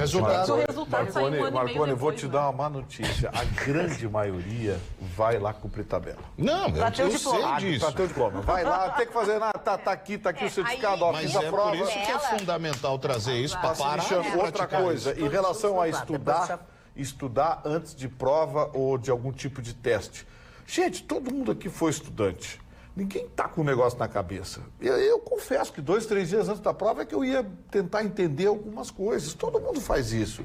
Marconi, vou te dar uma má notícia. A grande maioria vai lá cumprir tabela. Não, eu sei disso. Para ter o diploma. Vai lá, tem que fazer nada, tá aqui o certificado, mas é por isso que é fundamental trazer isso para parar de outra coisa, em relação a estudar antes de prova ou de algum tipo de teste. Gente, todo mundo aqui foi estudante. Ninguém tá com o negócio na cabeça. Eu confesso que 2, 3 dias antes da prova é que eu ia tentar entender algumas coisas. Todo mundo faz isso.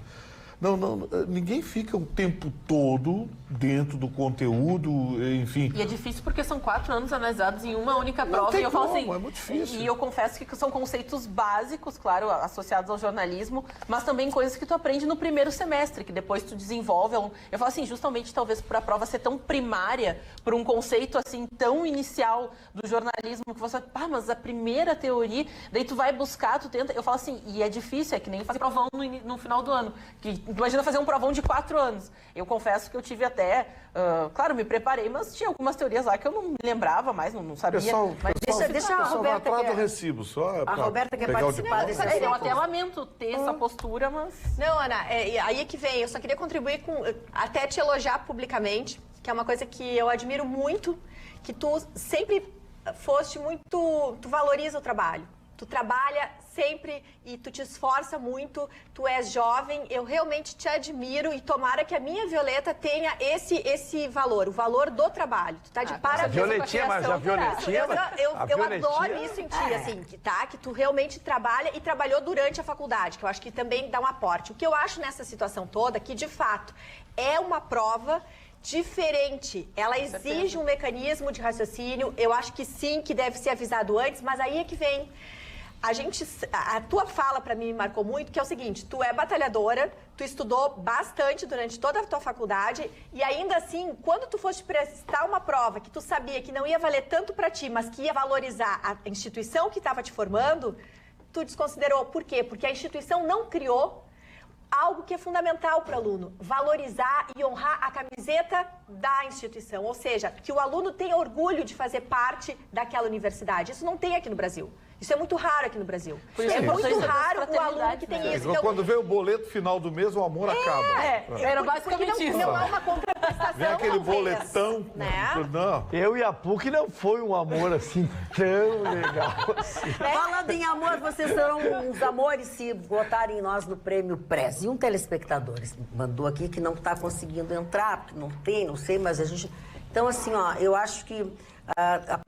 Ninguém fica o tempo todo dentro do conteúdo, enfim. E é difícil porque são 4 anos analisados em uma única prova. Não tem e eu falo como, assim, é muito difícil. E eu confesso que são conceitos básicos, claro, associados ao jornalismo, mas também coisas que tu aprende no primeiro semestre, que depois tu desenvolve. Eu falo assim, justamente talvez por a prova ser tão primária, por um conceito assim tão inicial do jornalismo, que você, mas a primeira teoria, daí tu vai buscar, tu tenta. Eu falo assim, e é difícil, é que nem fazer provão no final do ano. Que, imagina fazer um provão de 4 anos. Eu confesso que eu tive até, claro, me preparei, mas tinha algumas teorias lá que eu não me lembrava mais, não sabia. Deixa a Roberta atrás do recibo, só a Roberta quer participar desse assunto. Eu até lamento ter essa postura, mas... Não, Ana, aí é que vem. Eu só queria contribuir com, até te elogiar publicamente, que é uma coisa que eu admiro muito, que tu sempre foste muito... Tu valoriza o trabalho. Tu trabalha sempre e tu te esforça muito, tu és jovem, eu realmente te admiro e tomara que a minha Violeta tenha esse valor, o valor do trabalho. Tu tá de parabéns. Violetinha, mas a Violetinha... Eu adoro isso em ti, assim, que tu realmente trabalha e trabalhou durante a faculdade, que eu acho que também dá um aporte. O que eu acho nessa situação toda, que de fato é uma prova diferente, ela exige um mecanismo de raciocínio, eu acho que sim, que deve ser avisado antes, mas aí é que vem... A tua fala para mim me marcou muito, que é o seguinte, tu é batalhadora, tu estudou bastante durante toda a tua faculdade e ainda assim, quando tu foste prestar uma prova que tu sabia que não ia valer tanto para ti, mas que ia valorizar a instituição que estava te formando, tu desconsiderou. Por quê? Porque a instituição não criou algo que é fundamental para o aluno, valorizar e honrar a camiseta da instituição, ou seja, que o aluno tenha orgulho de fazer parte daquela universidade. Isso não tem aqui no Brasil. Isso é muito raro aqui no Brasil. É muito raro o aluno que tem isso. Então, quando vê o boleto final do mês, o amor acaba. Era basicamente isso. Não há uma contraprestação. Vem aquele boletão. Né? Não. Eu e a PUC não foi um amor assim tão legal assim. Falando em amor, vocês serão uns amores se votarem em nós no Prêmio Press. E um telespectador mandou aqui que não está conseguindo entrar, porque não tem, não sei, mas a gente... Então, assim, ó, eu acho que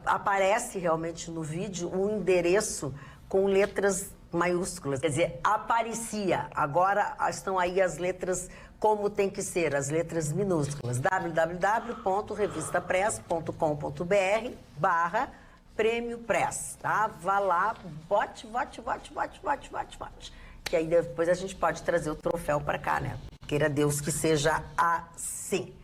aparece realmente no vídeo um endereço com letras maiúsculas. Quer dizer, aparecia. Agora estão aí as letras como tem que ser, as letras minúsculas. www.revistapress.com.br/Prêmio Press, tá? Vá lá, vote. Que aí depois a gente pode trazer o troféu para cá, né? Queira Deus que seja assim.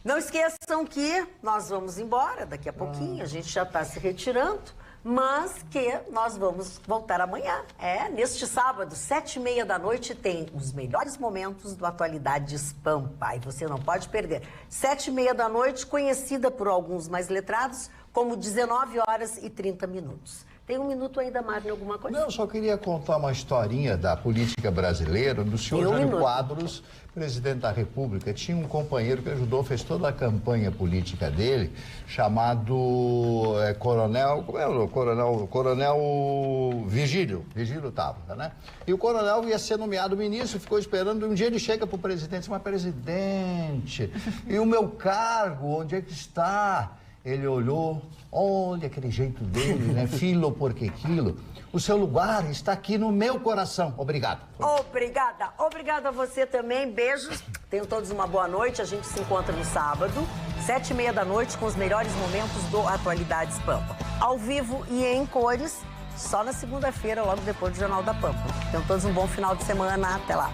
Não esqueçam que nós vamos embora daqui a pouquinho, a gente já está se retirando, mas que nós vamos voltar amanhã. Neste sábado, 7h30 da noite, tem os melhores momentos do Atualidades Pampa. E você não pode perder. 7h30 da noite, conhecida por alguns mais letrados como 19h30. Tem um minuto ainda, Marne, alguma coisa? Não, eu só queria contar uma historinha da política brasileira, do senhor Jânio Quadros, presidente da República. Tinha um companheiro que ajudou, fez toda a campanha política dele, chamado Coronel Vigílio Távora, né? E o coronel ia ser nomeado ministro, ficou esperando, um dia ele chega para o presidente e diz, mas presidente, e o meu cargo, onde é que está? Ele olhou, olha aquele jeito dele, né? Filo porque quilo. O seu lugar está aqui no meu coração. Obrigado. Obrigada. Obrigada a você também. Beijos. Tenham todos uma boa noite. A gente se encontra no sábado, 7h30 da noite, com os melhores momentos do Atualidades Pampa. Ao vivo e em cores, só na segunda-feira, logo depois do Jornal da Pampa. Tenham todos um bom final de semana. Até lá.